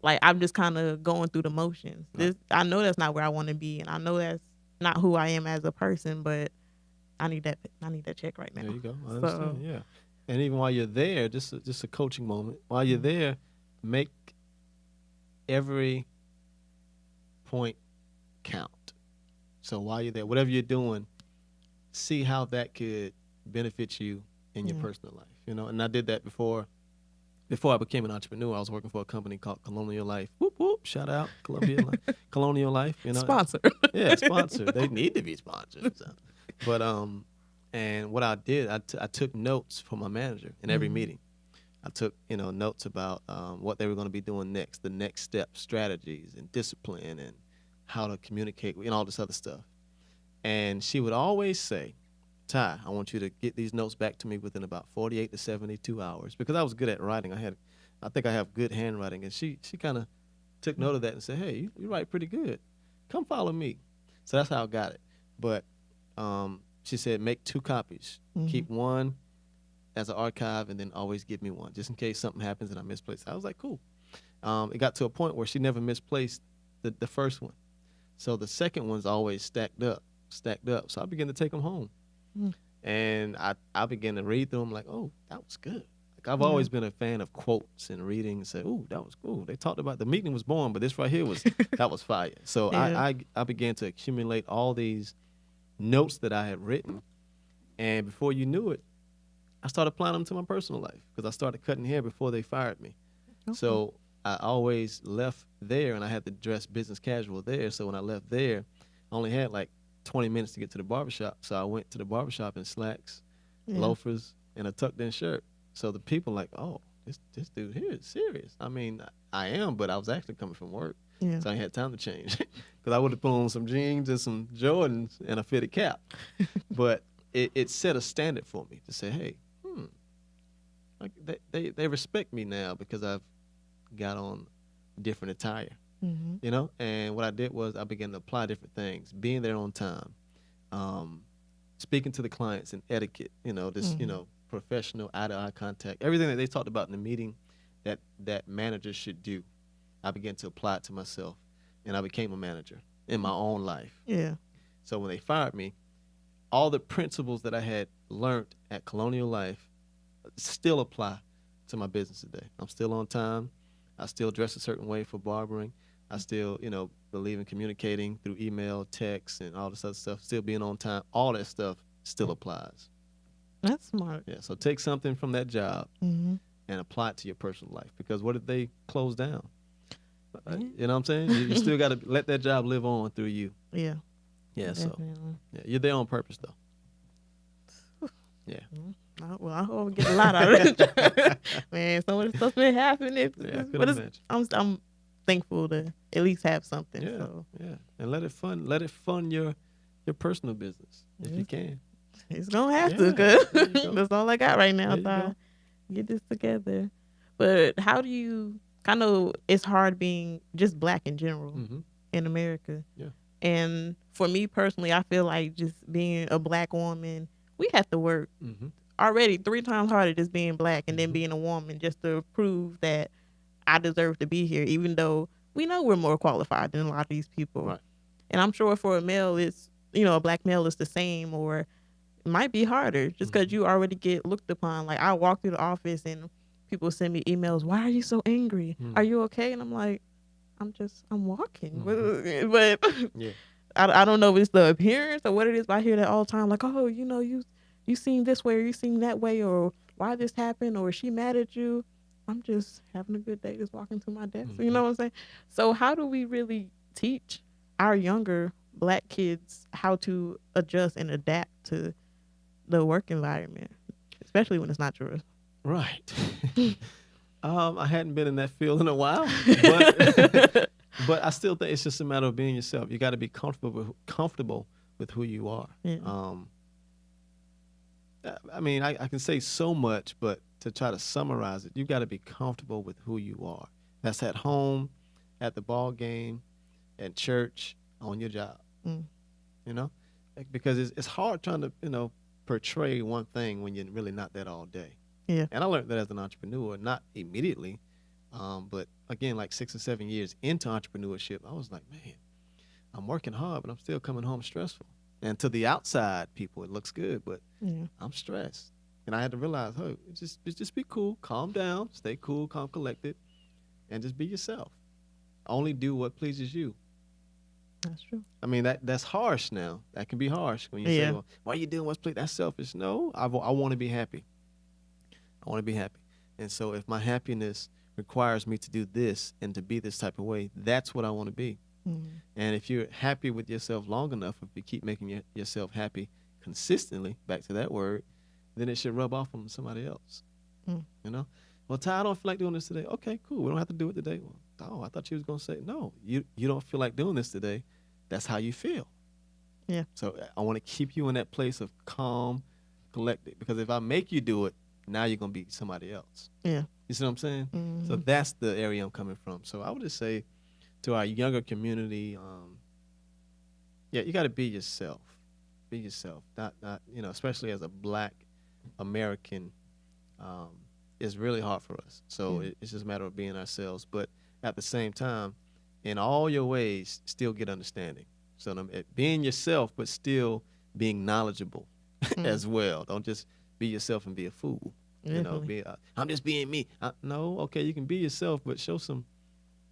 like I'm just kind of going through the motions. I know that's not where I want to be, and I know that's not who I am as a person. But I need that check right now. There you go. I understand. Yeah. And even while you're there, just a coaching moment. While you're there, make every point count. So while you're there, whatever you're doing, see how that could benefit you in your personal life. And I did that before I became an entrepreneur. I was working for a company called Colonial Life. Whoop whoop! Shout out Colonial Life. Sponsor. Yeah, sponsor. They need to be sponsored. So. But And what I did, I took notes from my manager in every meeting. I took, notes about what they were going to be doing next, the next step, strategies and discipline and how to communicate and all this other stuff. And she would always say, Ty, I want you to get these notes back to me within about 48 to 72 hours, because I was good at writing. I think I have good handwriting. And she kind of took note of that and said, hey, you write pretty good. Come follow me. So that's how I got it. But she said, make 2 copies. Keep one as an archive and then always give me one, just in case something happens and I misplace. I was like, cool. It got to a point where she never misplaced the first one. So the second one's always stacked up. So I began to take them home. And I began to read through them like, oh, that was good. Like I've always been a fan of quotes and reading and say, oh, that was cool. They talked about the meeting was boring, but this right here that was fire. So I began to accumulate all these notes that I had written. And before you knew it, I started applying them to my personal life because I started cutting hair before they fired me. Okay. So I always left there, and I had to dress business casual there. So when I left there, I only had like 20 minutes to get to the barbershop. So I went to the barbershop in slacks, loafers, and a tucked-in shirt. So the people like, oh, this dude here is serious. I mean, I am, but I was actually coming from work. Yeah. So I had time to change because I would have put on some jeans and some Jordans and a fitted cap. But it set a standard for me to say, hey, like they respect me now because I've got on different attire, And what I did was I began to apply different things, being there on time, speaking to the clients and etiquette, professional eye-to-eye contact, everything that they talked about in the meeting that managers should do. I began to apply it to myself, and I became a manager in my own life. Yeah. So when they fired me, all the principles that I had learned at Colonial Life still apply to my business today. I'm still on time. I still dress a certain way for barbering. I still, believe in communicating through email, text, and all this other stuff. Still being on time. All that stuff still applies. That's smart. Yeah, so take something from that job and apply it to your personal life. Because what if they close down? You know what I'm saying? You still got to let that job live on through you. Yeah. Yeah, definitely. So you're there on purpose, though. Yeah. Well, I hope I get a lot out of it. Man, some of the stuff's been happening. But I'm thankful to at least have something. Yeah, so. Yeah. And let it fund your personal business if you can. It's gonna have to, cause that's all I got right now. So get this together. But how do you? I know it's hard being just Black in general in America. Yeah. And for me personally, I feel like just being a Black woman, we have to work already 3 times harder just being Black and then being a woman just to prove that I deserve to be here, even though we know we're more qualified than a lot of these people. Right. And I'm sure for a male, it's, a Black male is the same, or it might be harder just because you already get looked upon. Like I walk through the office and people send me emails, why are you so angry? Are you okay? And I'm like, I'm walking. But I don't know if it's the appearance or what it is, but I hear that all the time. Like, oh, you seem this way or you seem that way, or why this happened, or is she mad at you? I'm just having a good day, just walking to my desk. You know what I'm saying? So how do we really teach our younger Black kids how to adjust and adapt to the work environment, especially when it's not yours? Right. I hadn't been in that field in a while, but I still think it's just a matter of being yourself. You got to be comfortable with who you are. Yeah. I mean, I can say so much, but to try to summarize it, you got to be comfortable with who you are. That's at home, at the ball game, at church, on your job. Because it's hard trying to portray one thing when you're really not that all day. Yeah. And I learned that as an entrepreneur, not immediately, but again, like 6 or 7 years into entrepreneurship, I was like, man, I'm working hard, but I'm still coming home stressful. And to the outside people, it looks good, but I'm stressed. And I had to realize, hey, just be cool, calm down, stay cool, calm, collected, and just be yourself. Only do what pleases you. That's true. I mean, that's harsh now. That can be harsh when you say, well, why are you doing what's pleasing? That's selfish. No, I want to be happy. I want to be happy. And so if my happiness requires me to do this and to be this type of way, that's what I want to be. And if you're happy with yourself long enough, if you keep making yourself happy consistently, back to that word, then it should rub off on somebody else. You know? Well, Ty, I don't feel like doing this today. Okay, cool. We don't have to do it today. Well, oh, I thought you was going to say, no, you don't feel like doing this today. That's how you feel. Yeah. So I want to keep you in that place of calm, collected. Because if I make you do it, now you're going to be somebody else. Yeah. You see what I'm saying? So that's the area I'm coming from. So I would just say to our younger community, you got to be yourself. Be yourself. Not especially as a Black American, it's really hard for us. So it's just a matter of being ourselves. But at the same time, in all your ways, still get understanding. So being yourself, but still being knowledgeable as well. Don't just be yourself and be a fool. I'm just being me. No, okay, you can be yourself, but show some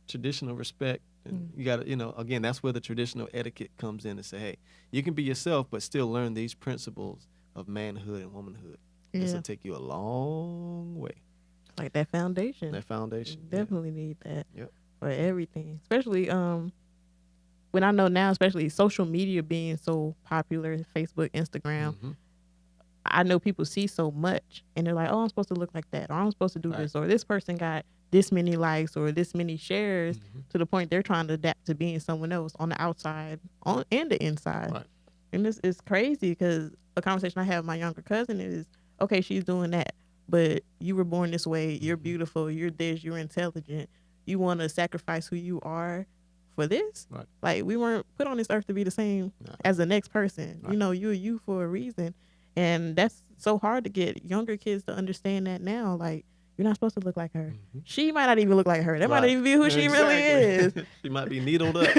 traditional respect. And you got to, again, that's where the traditional etiquette comes in and say, hey, you can be yourself, but still learn these principles of manhood and womanhood. This will take you a long way. Like that foundation. You definitely need that for everything. Especially when I know now, especially social media being so popular, Facebook, Instagram, I know people see so much and they're like, oh, I'm supposed to look like that, or I'm supposed to do this, or this person got this many likes or this many shares, to the point they're trying to adapt to being someone else on the outside and the inside. Right. And this is crazy because a conversation I have with my younger cousin is, okay, she's doing that, but you were born this way. You're beautiful. You're this. You're intelligent. You want to sacrifice who you are for this? Right. Like, we weren't put on this earth to be the same as the next person. Right. You're you for a reason. And that's so hard to get younger kids to understand that now. Like, you're not supposed to look like her. She might not even look like her. That might not even be who she really is. She might be needled up.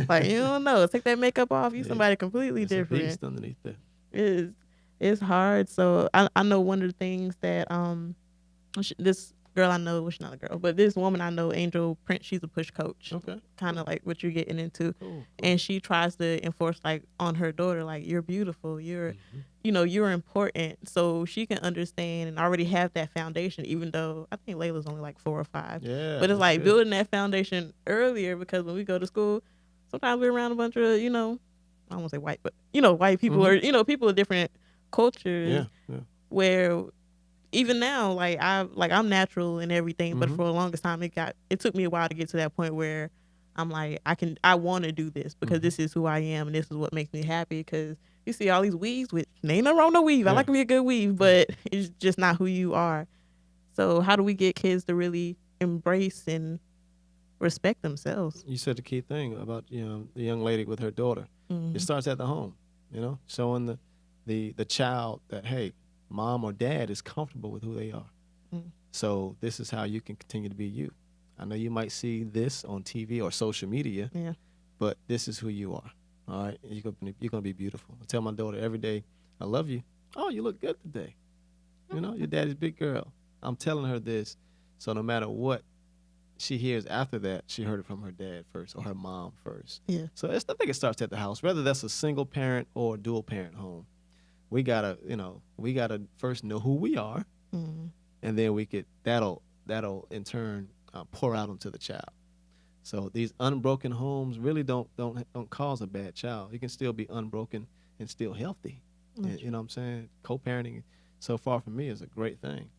Like, you don't know. Take that makeup off. You somebody completely different. A beast underneath there. It's hard. So I know one of the things that this girl I know, well, she's not a girl, but this woman I know, Angel Prince, she's a push coach. Okay. Kind of like what you're getting into. Cool. And she tries to enforce like on her daughter, like, you're beautiful. You're you're important. So she can understand and already have that foundation, even though I think Layla's only like 4 or 5. Yeah. But it's like building that foundation earlier, because when we go to school, sometimes we're around a bunch of, I don't want to say white, but, white people or, people of different cultures where even now, like I'm natural and everything, but for the longest time it took me a while to get to that point where I'm like, I want to do this because this is who I am and this is what makes me happy. Because you see all these weaves, with ain't nothing wrong with weave. I like to be a good weave, but it's just not who you are. So how do we get kids to really embrace and respect themselves? You said the key thing about the young lady with her daughter. It starts at the home, showing the child that, hey, mom or dad is comfortable with who they are. So this is how you can continue to be you. I know you might see this on TV or social media, but this is who you are. All right, you're gonna be beautiful. I tell my daughter every day, I love you. Oh, you look good today. Your daddy's big girl. I'm telling her this, so no matter what she hears after that, she heard it from her dad first or her mom first. Yeah. So I think it starts at the house, whether that's a single parent or a dual parent home. We gotta first know who we are, and then that'll in turn pour out onto the child. So these unbroken homes really don't cause a bad child. You can still be unbroken and still healthy. And, you know what I'm saying? Co-parenting, so far for me, is a great thing.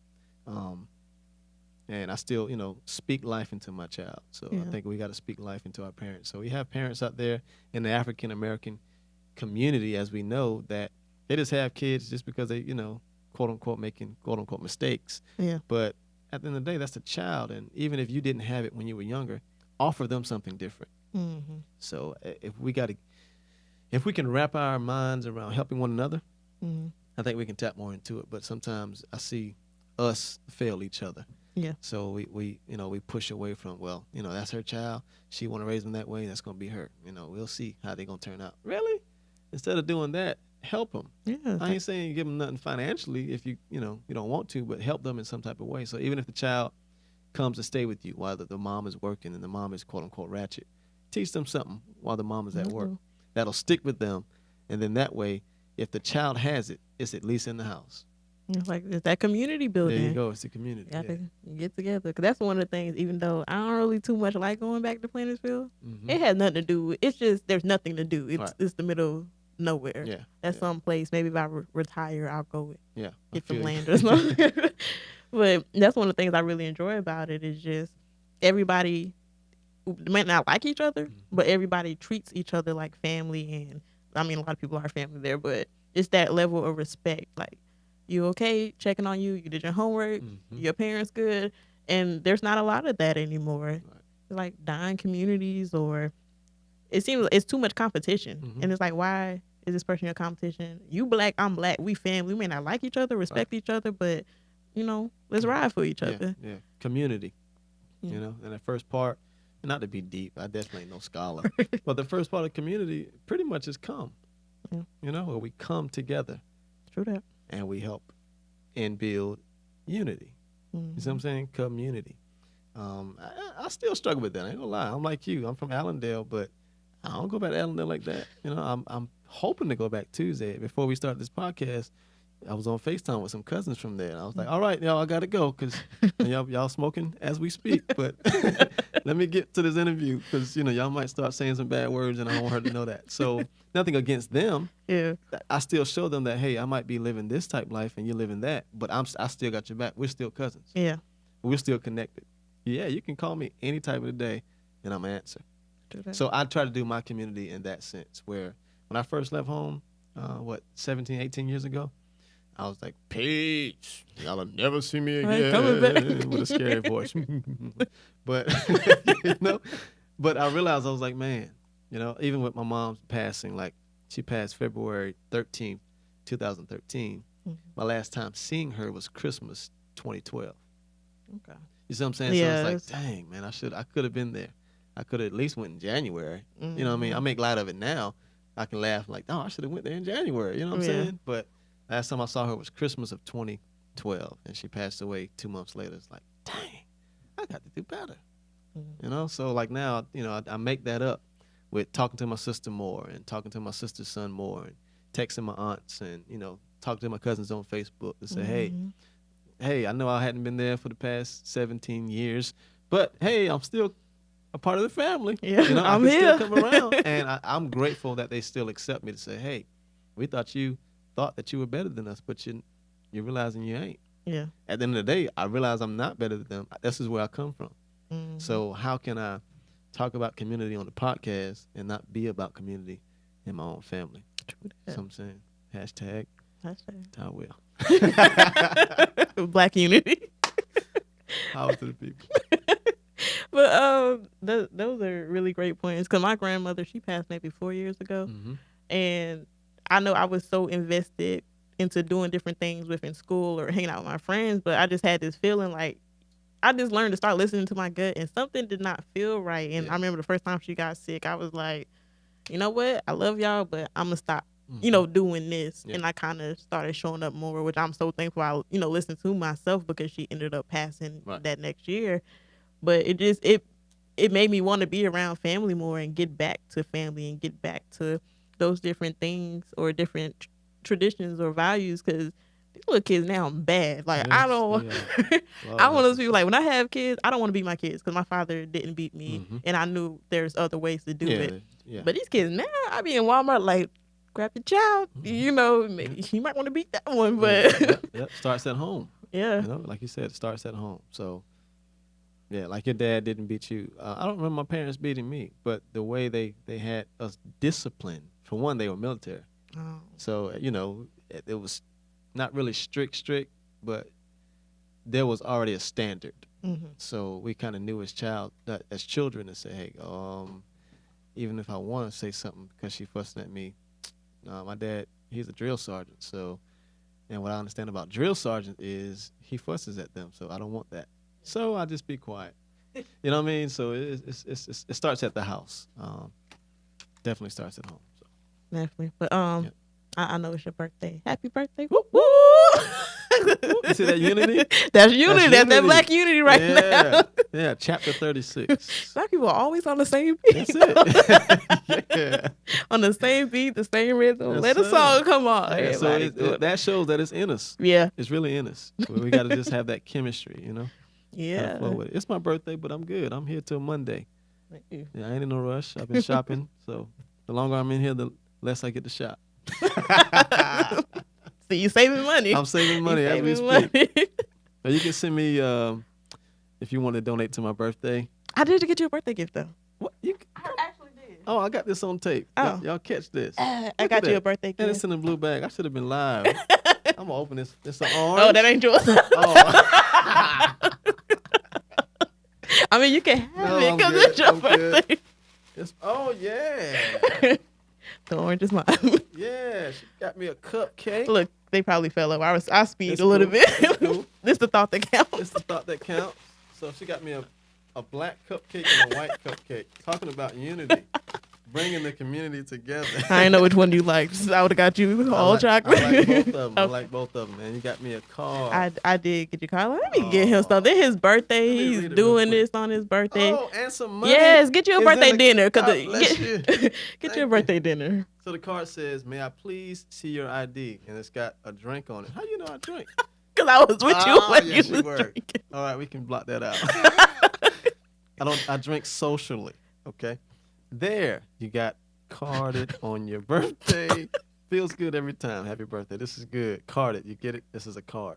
And I still, speak life into my child. So I think we got to speak life into our parents. So we have parents out there in the African American community, as we know, that they just have kids just because they, quote unquote, making quote unquote mistakes. Yeah. But at the end of the day, that's a child. And even if you didn't have it when you were younger, offer them something different. So if we can wrap our minds around helping one another, I think we can tap more into it. But sometimes I see us fail each other. Yeah. So we push away from, well, that's her child. She want to raise them that way. That's going to be her. We'll see how they're going to turn out. Really? Instead of doing that, help them. Yeah. I ain't saying give them nothing financially if you don't want to, but help them in some type of way. So even if the child comes to stay with you while the mom is working and the mom is quote unquote ratchet, teach them something while the mom is at work. That'll stick with them. And then that way, if the child has it, it's at least in the house. It's that community building. There you go. It's the community. You have to get together. Because that's one of the things, even though I don't really too much like going back to Plantersville, it has nothing to do with, it's just, there's nothing to do. It's the middle nowhere. Yeah. That's someplace. Maybe if I retire, I'll go get some land you. or something. But that's one of the things I really enjoy about it is just everybody might not like each other, but everybody treats each other like family. And I mean, a lot of people are family there, but it's that level of respect. Like, you okay? Checking on you. You did your homework. Your parents good. And there's not a lot of that anymore. Right. Like dying communities, or it seems it's too much competition. And it's like, why is this person your competition? You black, I'm black. We family. We may not like each other, respect each other, but let's ride for each other. Yeah. Community. And the first part, not to be deep, I definitely ain't no scholar, but the first part of community pretty much is come. Where we come together. True that. And we help and build unity. You see what I'm saying? Community. I still struggle with that. I ain't gonna lie. I'm like you. I'm from Allendale, but I don't go back to Allendale like that. I'm hoping to go back Tuesday. Before we start this podcast, I was on FaceTime with some cousins from there. And I was like, all right, y'all, I got to go because y'all smoking as we speak. But let me get to this interview because, y'all might start saying some bad words and I don't want her to know that. So nothing against them. Yeah. I still show them that, hey, I might be living this type life and you're living that, but I still got your back. We're still cousins. Yeah. We're still connected. Yeah, you can call me any type of the day and I'm going to answer. So I try to do my community in that sense where when I first left home, 17, 18 years ago, I was like, peace. Y'all will never see me again. Coming back. With a scary voice. But, but I realized I was like, man, even with my mom's passing, like she passed February 13th, 2013. My last time seeing her was Christmas 2012. Okay. You see what I'm saying? Yeah, so I was like, dang, man, I could have been there. I could have at least went in January. You know what I mean? I make light of it now. I can laugh like, oh, I should have went there in January. You know what I'm saying? But last time I saw her was Christmas of 2012, and she passed away 2 months later. It's like, dang, I got to do better. So like now, I make that up with talking to my sister more and talking to my sister's son more and texting my aunts and, talking to my cousins on Facebook to say, hey, I know I hadn't been there for the past 17 years, but hey, I'm still a part of the family. Yeah, I'm here. Still come around. And I'm grateful that they still accept me to say, hey, we thought you that you were better than us, but you're realizing you ain't. Yeah. At the end of the day, I realize I'm not better than them. This is where I come from. So how can I talk about community on the podcast and not be about community in my own family? So I'm saying, hashtag. I will. Black unity. Power to the people. But those are really great points. Because my grandmother, she passed maybe 4 years ago. And I know I was so invested into doing different things within school or hanging out with my friends, but I just had this feeling like I just learned to start listening to my gut, and something did not feel right. And I remember the first time she got sick, I was like, you know what? I love y'all, but I'm going to stop, doing this. And I kind of started showing up more, which I'm so thankful I, listened to myself because she ended up passing that next year. But it made me want to be around family more and get back to family and get back to those different things or different traditions or values, because these little kids now are bad. Like, I don't, I want to be like, when I have kids, I don't want to beat my kids because my father didn't beat me and I knew there's other ways to do it. Yeah. But these kids now, I be in Walmart like, grab your child, maybe you might want to beat that one, but. Starts at home. Yeah. Like you said, it starts at home. So, yeah, like your dad didn't beat you. I don't remember my parents beating me, but the way they had us disciplined, for one, they were military. Oh. So, it was not really strict, but there was already a standard. So we kind of knew as children to say, hey, even if I want to say something because she fussing at me, my dad, he's a drill sergeant. So, and what I understand about drill sergeant is he fusses at them. So I don't want that. So I just be quiet. You know what I mean? So it starts at the house. Definitely starts at home. So. Definitely. But I know it's your birthday. Happy birthday. Woo, woo. You see that unity? That's unity. That's that black unity right now. Yeah, chapter 36. Black people are always on the same beat. That's it. Yeah. On the same beat, the same rhythm. Let the song come on. Yeah, so that shows that it's in us. Yeah. It's really in us. We got to just have that chemistry, Yeah. Flow with it. It's my birthday, but I'm good. I'm here till Monday. Thank you. Yeah, I ain't in no rush. I've been shopping, so the longer I'm in here, the less I get to shop. So you saving money. I'm saving money as we speak. Now you can send me if you want to donate to my birthday. I did get you a birthday gift though. What? I actually did. Oh, I got this on tape. Oh. Y'all catch this. I got you a birthday gift. And it's in a blue bag. I should have been live. I'm gonna open this. It's an orange. Oh, that ain't yours. Oh. I mean, you can have it because it's your birthday. Oh yeah. The orange is mine. Yeah, she got me a cupcake. Look, they probably fell over. I speed a little bit. Cool. This the thought that counts. It's the thought that counts. So she got me a black cupcake and a white cupcake. Talking about unity. Bringing the community together. I didn't know which one you liked. I would have got you all chocolate. I like both of them. I like both of them, man. You got me a card. I did get your card. Let me get him something. His birthday. He's doing this on his birthday. Oh, and some money. Yes, get you a birthday dinner. Get you a birthday you. dinner. So the card says, "May I please see your ID?" And it's got a drink on it. How you know I drink? Because I was with you when you was drinking. All right, we can block that out. I drink socially. Okay. There, you got carded on your birthday. Feels good every time. Happy birthday. This is good. Carded. You get it? This is a card.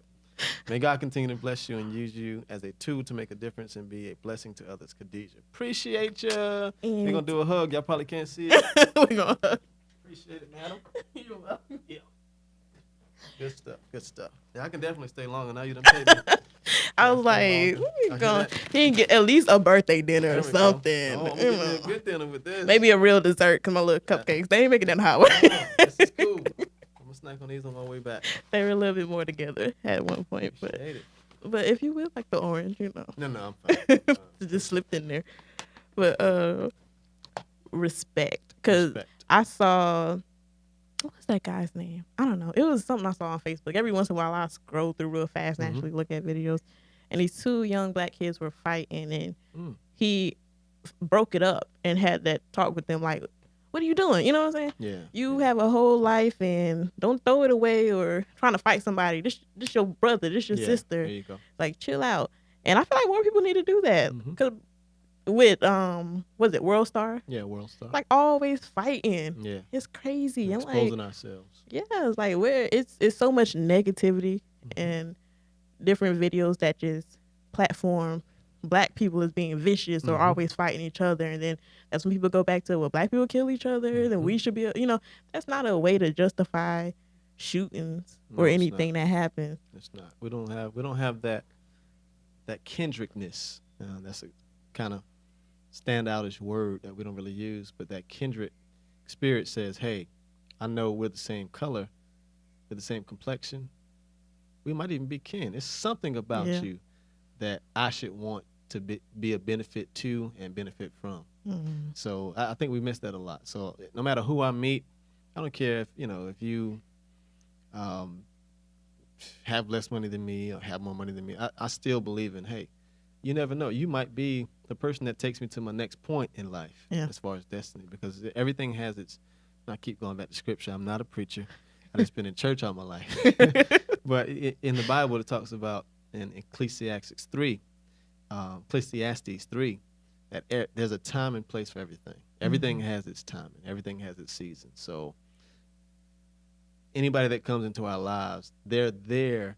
May God continue to bless you and use you as a tool to make a difference and be a blessing to others. Khadijah. Appreciate you. We're going to do a hug. Y'all probably can't see it. We're going to hug. Appreciate it, madam. You're welcome. Yeah. Good stuff. Good stuff. Yeah, I can definitely stay longer now. You done paid me. I was like, where we going? He can get at least a birthday dinner or something. Oh, I'm gonna get a good dinner with this. Maybe a real dessert, because my little cupcakes, they ain't making that hot. This is cool. I'm gonna snack on these on my way back. They were a little bit more together at one point. But if you will like the orange, you know. No, I'm fine. It just slipped in there. But respect. Because I saw, what's that guy's name? I don't know. It was something I saw on Facebook. Every once in a while, I scroll through real fast and actually look at videos. And these two young black kids were fighting, and he broke it up and had that talk with them like, what are you doing? You know what I'm saying? Yeah. You have a whole life, and don't throw it away or trying to fight somebody. This your brother. This your sister. There you go. Like, chill out. And I feel like more people need to do that. Cause with was it World Star? Yeah, World Star. Like, always fighting. Yeah. It's crazy. Exposing ourselves. Yeah, it's like it's so much negativity and different videos that just platform black people as being vicious or always fighting each other, and then that's when people go back to, well, black people kill each other, then we should be, that's not a way to justify shootings or anything that happens. It's not. We don't have that kindredness. That's a kind of standoutish word that we don't really use, but that kindred spirit says, hey, I know we're the same color, we're the same complexion. We might even be kin. It's something about you that I should want to be a benefit to and benefit from. So I think we miss that a lot. So no matter who I meet, I don't care if you have less money than me or have more money than me. I still believe in, hey, you never know. You might be the person that takes me to my next point in life as far as destiny, because everything has its, and I keep going back to scripture. I'm not a preacher. I've just been in church all my life. But in the Bible, it talks about in Ecclesiastes 3, that there's a time and place for everything. Everything has its time and everything has its season. So anybody that comes into our lives, they're there,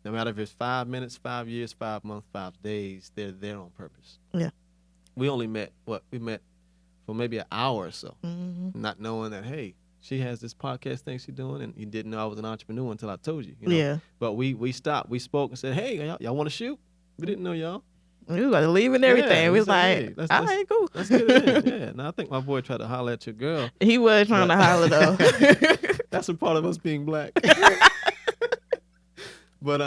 no matter if it's 5 minutes, 5 years, 5 months, 5 days, they're there on purpose. Yeah. We only met for maybe an hour or so, not knowing that, hey, she has this podcast thing she's doing, and you didn't know I was an entrepreneur until I told you. Yeah. But we stopped. We spoke and said, hey, y'all want to shoot? We didn't know y'all. We was about to leave and everything. We was like, hey, all right, cool. Let's get it in. Yeah. Now, I think my boy tried to holler at your girl. He was trying to holler, though. That's a part of us being black. But,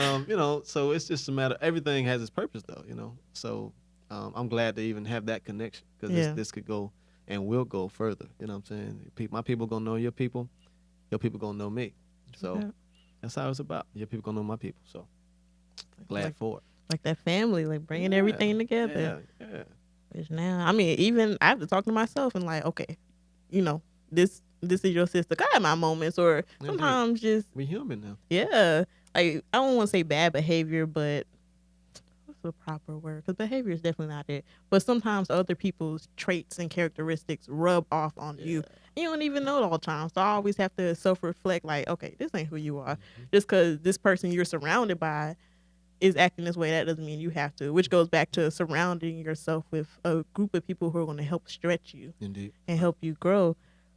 so it's just a matter. Everything has its purpose, though, So I'm glad to even have that connection, because this could go and will go further. You know what I'm saying? My people going to know your people going to know me. So that's how it's about. Your people going to know my people. So glad for it. Like that family, like bringing everything together. Yeah. Which now, I mean, even I have to talk to myself and like, okay, this is your sister. I have my moments, or sometimes just. We human now. Yeah. Like, I don't want to say bad behavior, but the proper word? Because behavior is definitely not it. But sometimes other people's traits and characteristics rub off on you. You don't even know it all the time. So I always have to self-reflect, like, okay, this ain't who you are. Just because this person you're surrounded by is acting this way, that doesn't mean you have to. Which goes back to surrounding yourself with a group of people who are going to help stretch you and help you grow.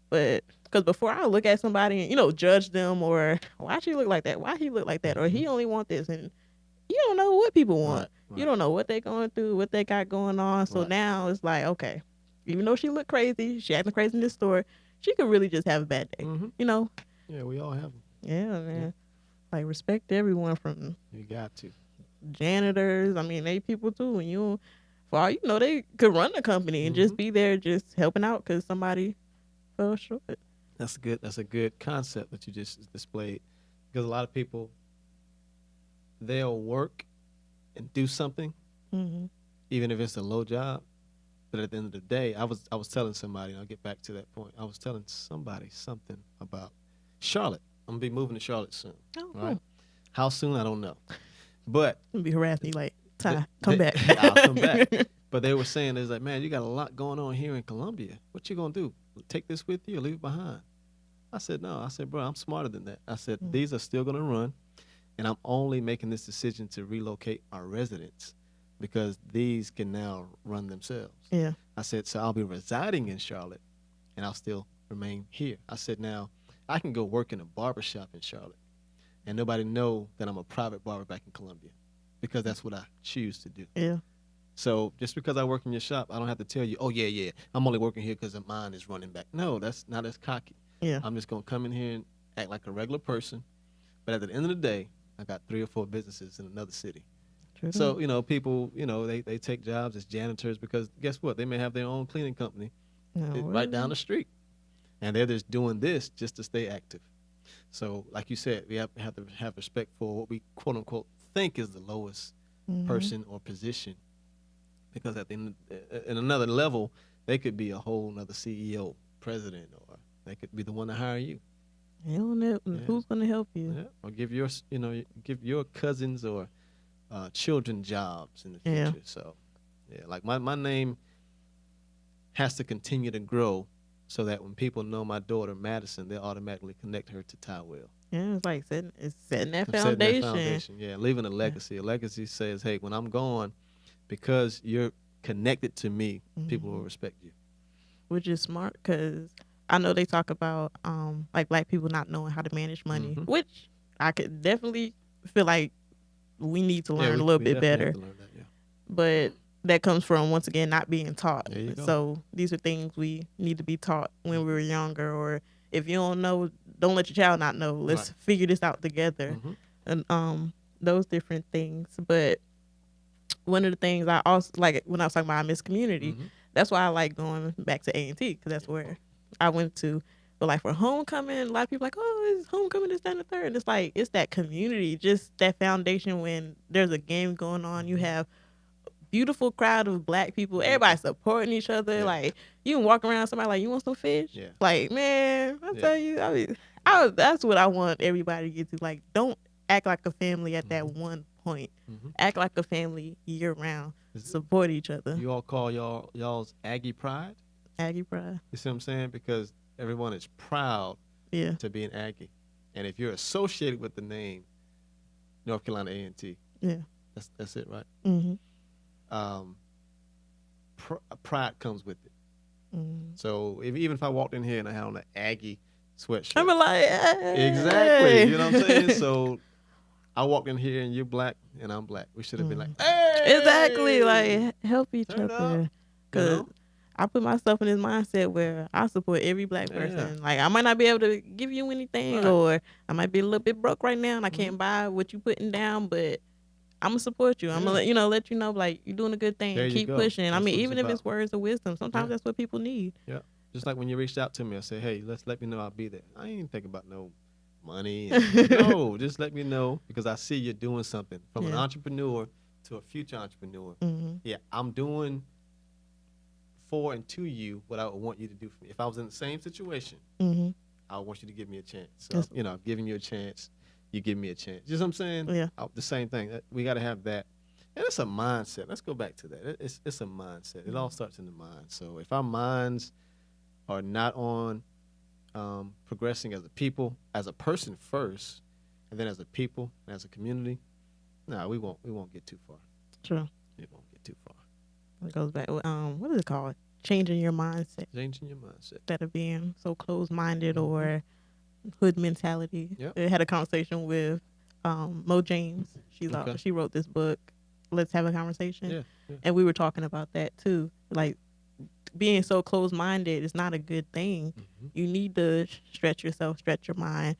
But because before I look at somebody and, you know, judge them, or why she look like that? Why he look like that? Or he only want this. And you don't know what people want. You don't know what they going through, what they got going on. So now it's like, okay, even though she look crazy, she acting crazy in this store, she could really just have a bad day. You know? Yeah, we all have them. Yeah, man. Yeah. Like, respect everyone from... You got to. Janitors. I mean, they people too. And you, for all you know, they could run the company and just be there just helping out because somebody fell short. That's a good concept that you just displayed, because a lot of people, they'll work and do something, even if it's a low job, but at the end of the day, I was telling somebody, and I'll get back to that point, I was telling somebody something about Charlotte. I'm gonna be moving to Charlotte soon. Right? How soon, I don't know, but I'm gonna be harassing you like, Ty, come back. I'll come back. But they were saying, there's like, man, you got a lot going on here in Columbia. What you gonna do? Take this with you or leave it behind? I said, no. I said, bro, I'm smarter than that. I said, these are still gonna run, and I'm only making this decision to relocate our residents because these can now run themselves. Yeah. I said, so I'll be residing in Charlotte, and I'll still remain here. I said, now, I can go work in a barbershop in Charlotte, and nobody know that I'm a private barber back in Columbia, because that's what I choose to do. Yeah. So just because I work in your shop, I don't have to tell you, oh, yeah, I'm only working here because mine is running back. No, that's not as cocky. Yeah. I'm just going to come in here and act like a regular person. But at the end of the day, I got 3 or 4 businesses in another city. True. So, you know, people, you know, they take jobs as janitors because guess what? They may have their own cleaning company right down the street. And they're just doing this just to stay active. So, like you said, we have to have respect for what we, quote unquote, think is the lowest person or position. Because at the end, in another level, they could be a whole nother CEO, president, or they could be the one to hire you. You don't know who's going to help you. Yeah. Or give your cousins or children jobs in the future. Yeah. So, yeah, like my name has to continue to grow so that when people know my daughter Madison, they'll automatically connect her to Tywell. Yeah, it's like setting that foundation. Yeah, leaving a legacy. Yeah. A legacy says, hey, when I'm gone, because you're connected to me, people will respect you. Which is smart, because I know they talk about like black people not knowing how to manage money, which I could definitely feel like we need to learn a little bit better. But that comes from, once again, not being taught. So these are things we need to be taught when we were younger, or if you don't know, don't let your child not know. Let's figure this out together. And those different things. But one of the things I also like when I was talking about I miss community, that's why I like going back to A&T, because that's where I went to. But like for homecoming, a lot of people are like, oh, it's homecoming, this, that, and the third. And it's like, it's that community, just that foundation. When there's a game going on, you have a beautiful crowd of black people, everybody supporting each other. Like, you can walk around somebody like, you want some fish? Like, man, I tell you, that's what I want everybody to get to. Like, don't act like a family at that one point. Act like a family year round. Support each other. You all call y'all's Aggie Pride? Aggie Pride. You see what I'm saying? Because everyone is proud to be an Aggie. And if you're associated with the name North Carolina A&T, that's it, right? Pride comes with it. So even if I walked in here and I had on an Aggie sweatshirt, I'm like, hey. Exactly. You know what I'm saying? So I walked in here and you're black and I'm black. We should have been like, hey! Exactly. Like, help each other. Because I put myself in this mindset where I support every black person. Like, I might not be able to give you anything, or I might be a little bit broke right now and I can't buy what you putting down, but I'm going to support you. I'm going to let you know, like, you're doing a good thing. Keep pushing. That's, I mean, even if it's words of wisdom, sometimes that's what people need. Yeah. Just like when you reached out to me, I said, hey, let me know I'll be there. I ain't even thinking about no money. No, just let me know, because I see you're doing something. From an entrepreneur to a future entrepreneur. Yeah, I'm doing for and to you what I would want you to do for me. If I was in the same situation, I want you to give me a chance. So, giving you a chance, you give me a chance. You know what I'm saying? Yeah. The same thing. We got to have that And it's a mindset. Let's go back to that. It's a mindset. It all starts in the mind. So if our minds are not on progressing as a people, as a person first, and then as a people, and as a community, we won't get too far. True. It won't get too far. It goes back. What is it called? Changing your mindset. Changing your mindset. Instead of being so closed-minded or hood mentality. Yep. I had a conversation with Mo James. She wrote this book, Let's Have a Conversation. Yeah. And we were talking about that too. Like, being so closed-minded is not a good thing. Mm-hmm. You need to stretch yourself, stretch your mind.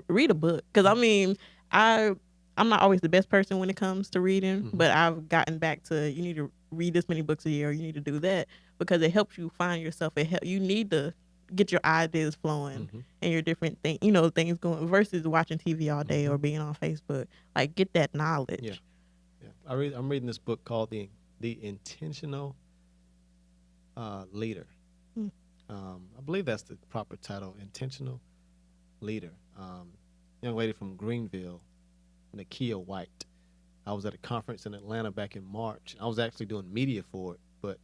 Read a book. Because, I mean, I'm not always the best person when it comes to reading, but I've gotten back to, you need to read this many books a year, or you need to do that, because it helps you find yourself. You need to get your ideas flowing and your different things going, versus watching TV all day or being on Facebook. Like, get that knowledge. Yeah. I'm reading this book called The Intentional Leader. I believe that's the proper title, Intentional Leader. Young lady from Greenville, Nakia White. I was at a conference in Atlanta back in March. I was actually doing media for it, but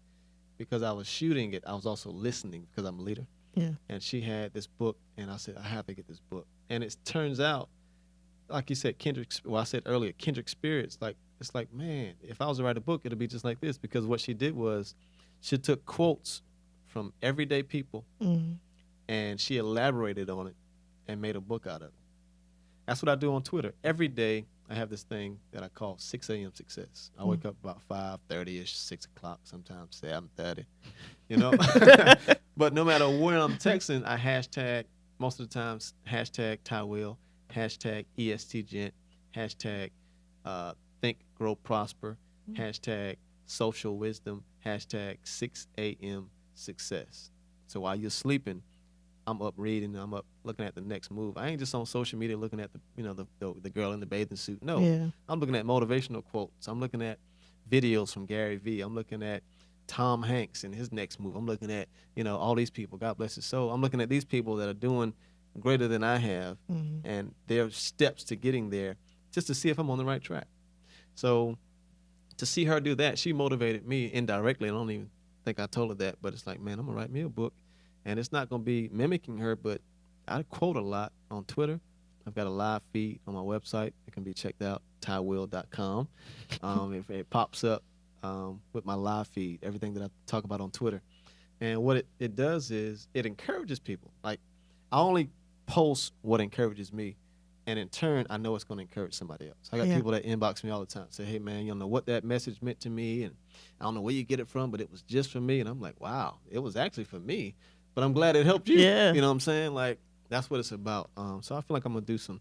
because I was shooting it, I was also listening because I'm a leader. Yeah. And she had this book, and I said, I have to get this book. And it turns out, like you said, I said earlier, Kindred Spirits, it's like, man, if I was to write a book, it'd be just like this, because what she did was she took quotes from everyday people and she elaborated on it and made a book out of it. That's what I do on Twitter. Every day I have this thing that I call 6 a.m. success. I wake up about 5:30-ish, 6 o'clock, sometimes 7:30, But no matter where I'm texting, I hashtag, most of the times, hashtag Ty Will, hashtag EST Gent, hashtag Think, Grow, Prosper, hashtag Social Wisdom, hashtag 6 a.m. success. So while you're sleeping, I'm up reading, I'm up looking at the next move. I ain't just on social media looking at the girl in the bathing suit. No, I'm looking at motivational quotes. I'm looking at videos from Gary Vee. I'm looking at Tom Hanks and his next move. I'm looking at, all these people, God bless his soul. I'm looking at these people that are doing greater than I have and their steps to getting there, just to see if I'm on the right track. So to see her do that, she motivated me indirectly. I don't even think I told her that, but it's like, man, I'm going to write me a book. And it's not going to be mimicking her, but I quote a lot on Twitter. I've got a live feed on my website. It can be checked out, tywill.com. It pops up with my live feed, everything that I talk about on Twitter. And what it does is it encourages people. Like, I only post what encourages me. And in turn, I know it's going to encourage somebody else. I got people that inbox me all the time, say, hey, man, you don't know what that message meant to me. And I don't know where you get it from, but it was just for me. And I'm like, wow, it was actually for me. But I'm glad it helped you. Yeah. You know what I'm saying? Like, that's what it's about. So I feel like I'm going to do some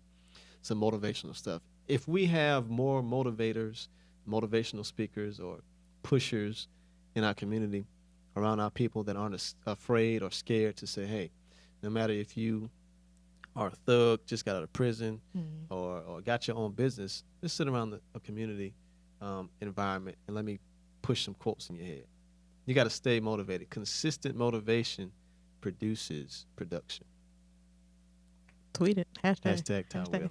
motivational stuff. If we have more motivators, motivational speakers, or pushers in our community around our people that aren't afraid or scared to say, hey, no matter if you are a thug, just got out of prison, or got your own business, just sit around a community environment and let me push some quotes in your head. You got to stay motivated. Consistent motivation produces production. Tweet it. Hashtag Ty Will.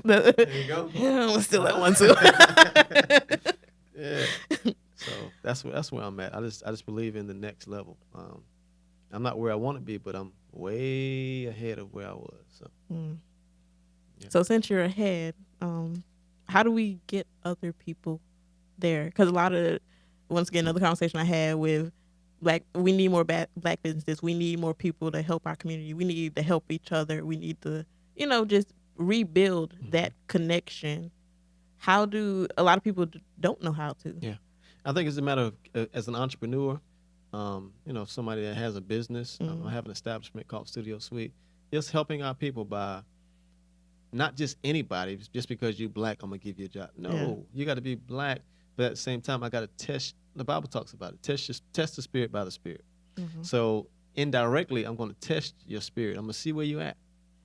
There you go. Yeah, let's steal that one too. Yeah. So that's where I'm at. I just believe in the next level. I'm not where I want to be, but I'm way ahead of where I was. So. Yeah. So since you're ahead, how do we get other people there? Because a lot of, once again, another conversation I had with we need more black businesses. We need more people to help our community. We need to help each other. We need to, just rebuild that connection. How do a lot of people don't know how to? Yeah, I think it's a matter of as an entrepreneur, somebody that has a business. I have an establishment called Studio Suite. It's helping our people by not just anybody. Just because you're black, I'm gonna give you a job. No, you got to be black, but at the same time, I got to test. The Bible talks about it. Test the spirit by the spirit. So indirectly, I'm going to test your spirit. I'm going to see where you at.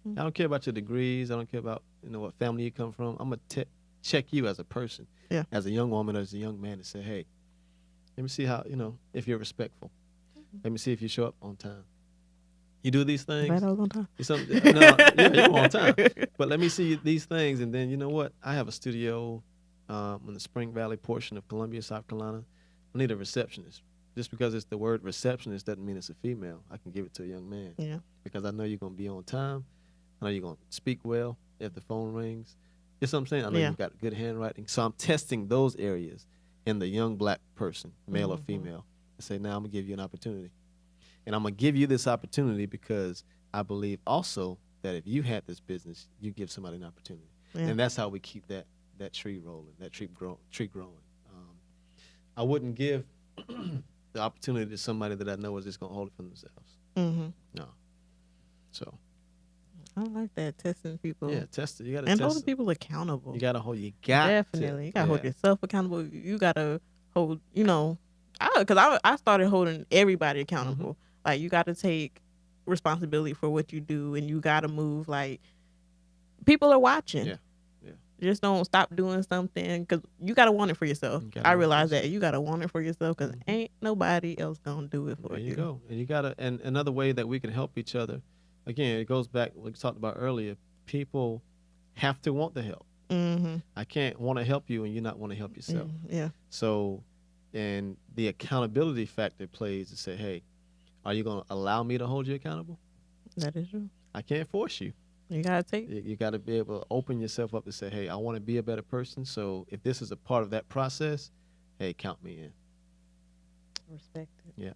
I don't care about your degrees. I don't care about what family you come from. I'm going to check you as a person, as a young woman, as a young man, and say, hey, let me see how if you're respectful. Let me see if you show up on time. You do these things. Right, I was on time. You're on time. But let me see these things, and then you know what? I have a studio in the Spring Valley portion of Columbia, South Carolina. I need a receptionist. Just because it's the word receptionist doesn't mean it's a female. I can give it to a young man. Yeah. Because I know you're going to be on time. I know you're going to speak well if the phone rings. You know what I'm saying? I know you've got good handwriting. So I'm testing those areas in the young black person, male or female, and say, now I'm going to give you an opportunity. And I'm going to give you this opportunity because I believe also that if you had this business, you give somebody an opportunity. Yeah. And that's how we keep that tree rolling, that tree growing. I wouldn't give the opportunity to somebody that I know is just going to hold it for themselves. Mm-hmm. No. So. I like that, testing people. Yeah, test it. You got to and test holding people accountable. You got to hold. You definitely. You got to hold yourself accountable. You got to hold. Because I started holding everybody accountable. Mm-hmm. Like you got to take responsibility for what you do, and you got to move. Like people are watching. Yeah. Just don't stop doing something because you got to want it for yourself. I realize that you got to want it for yourself because ain't nobody else gonna do it for you. There you go. And you got to. And another way that we can help each other. Again, it goes back what we talked about earlier. People have to want the help. Mm-hmm. I can't want to help you and you not want to help yourself. Yeah. So, and the accountability factor plays to say, hey, are you going to allow me to hold you accountable? That is true. I can't force you. You got to take. You got to be able to open yourself up to say, hey, I want to be a better person. So if this is a part of that process, hey, count me in. Respect it. Yeah.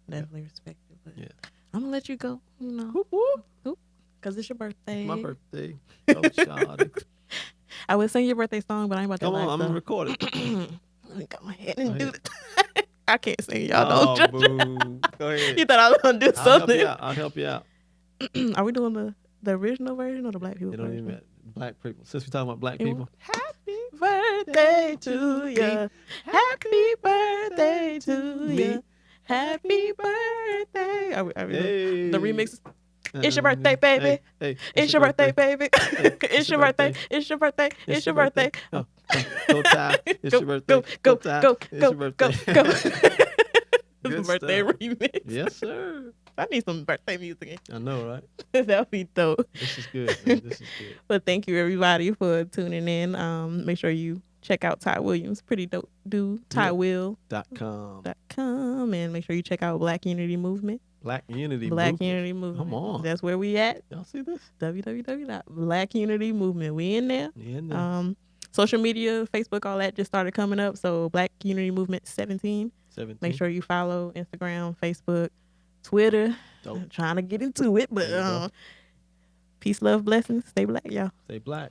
Definitely respect it. But yeah. I'm going to let you go. Whoop, whoop. Because it's your birthday. It's my birthday. Oh, God. I would sing your birthday song, but I ain't about to. Come on, I'm going to record it. Let me go ahead and do it. I can't sing, y'all. Don't judge. Boo. Go ahead. You thought I was going to do something. I'll help you out. Are we doing the original version or the black people version? Don't even matter. Black people. Since we're talking about black people. Happy birthday to you. Happy birthday to you. Happy birthday. Hey. The remix. It's your birthday, baby. Hey, it's your birthday, baby. It's your birthday. It's your birthday. It's your birthday. Go, Ty. It's your birthday. Go. It's your birthday. Go. It's a birthday remix. Yes, sir. I need some birthday music. I know, right? That would be dope. This is good, man. This is good. But thank you, everybody, for tuning in. Make sure you check out Ty Williams. Pretty dope dude. TyWill.com. And make sure you check out Black Unity Movement. Black Unity Movement. Come on. That's where we at. Y'all see this? www.Black Unity Movement. We in there. Social media, Facebook, all that just started coming up. So Black Unity Movement 17. Make sure you follow Instagram, Facebook, Twitter. I'm trying to get into it, but peace, love, blessings. Stay black, y'all. Stay black.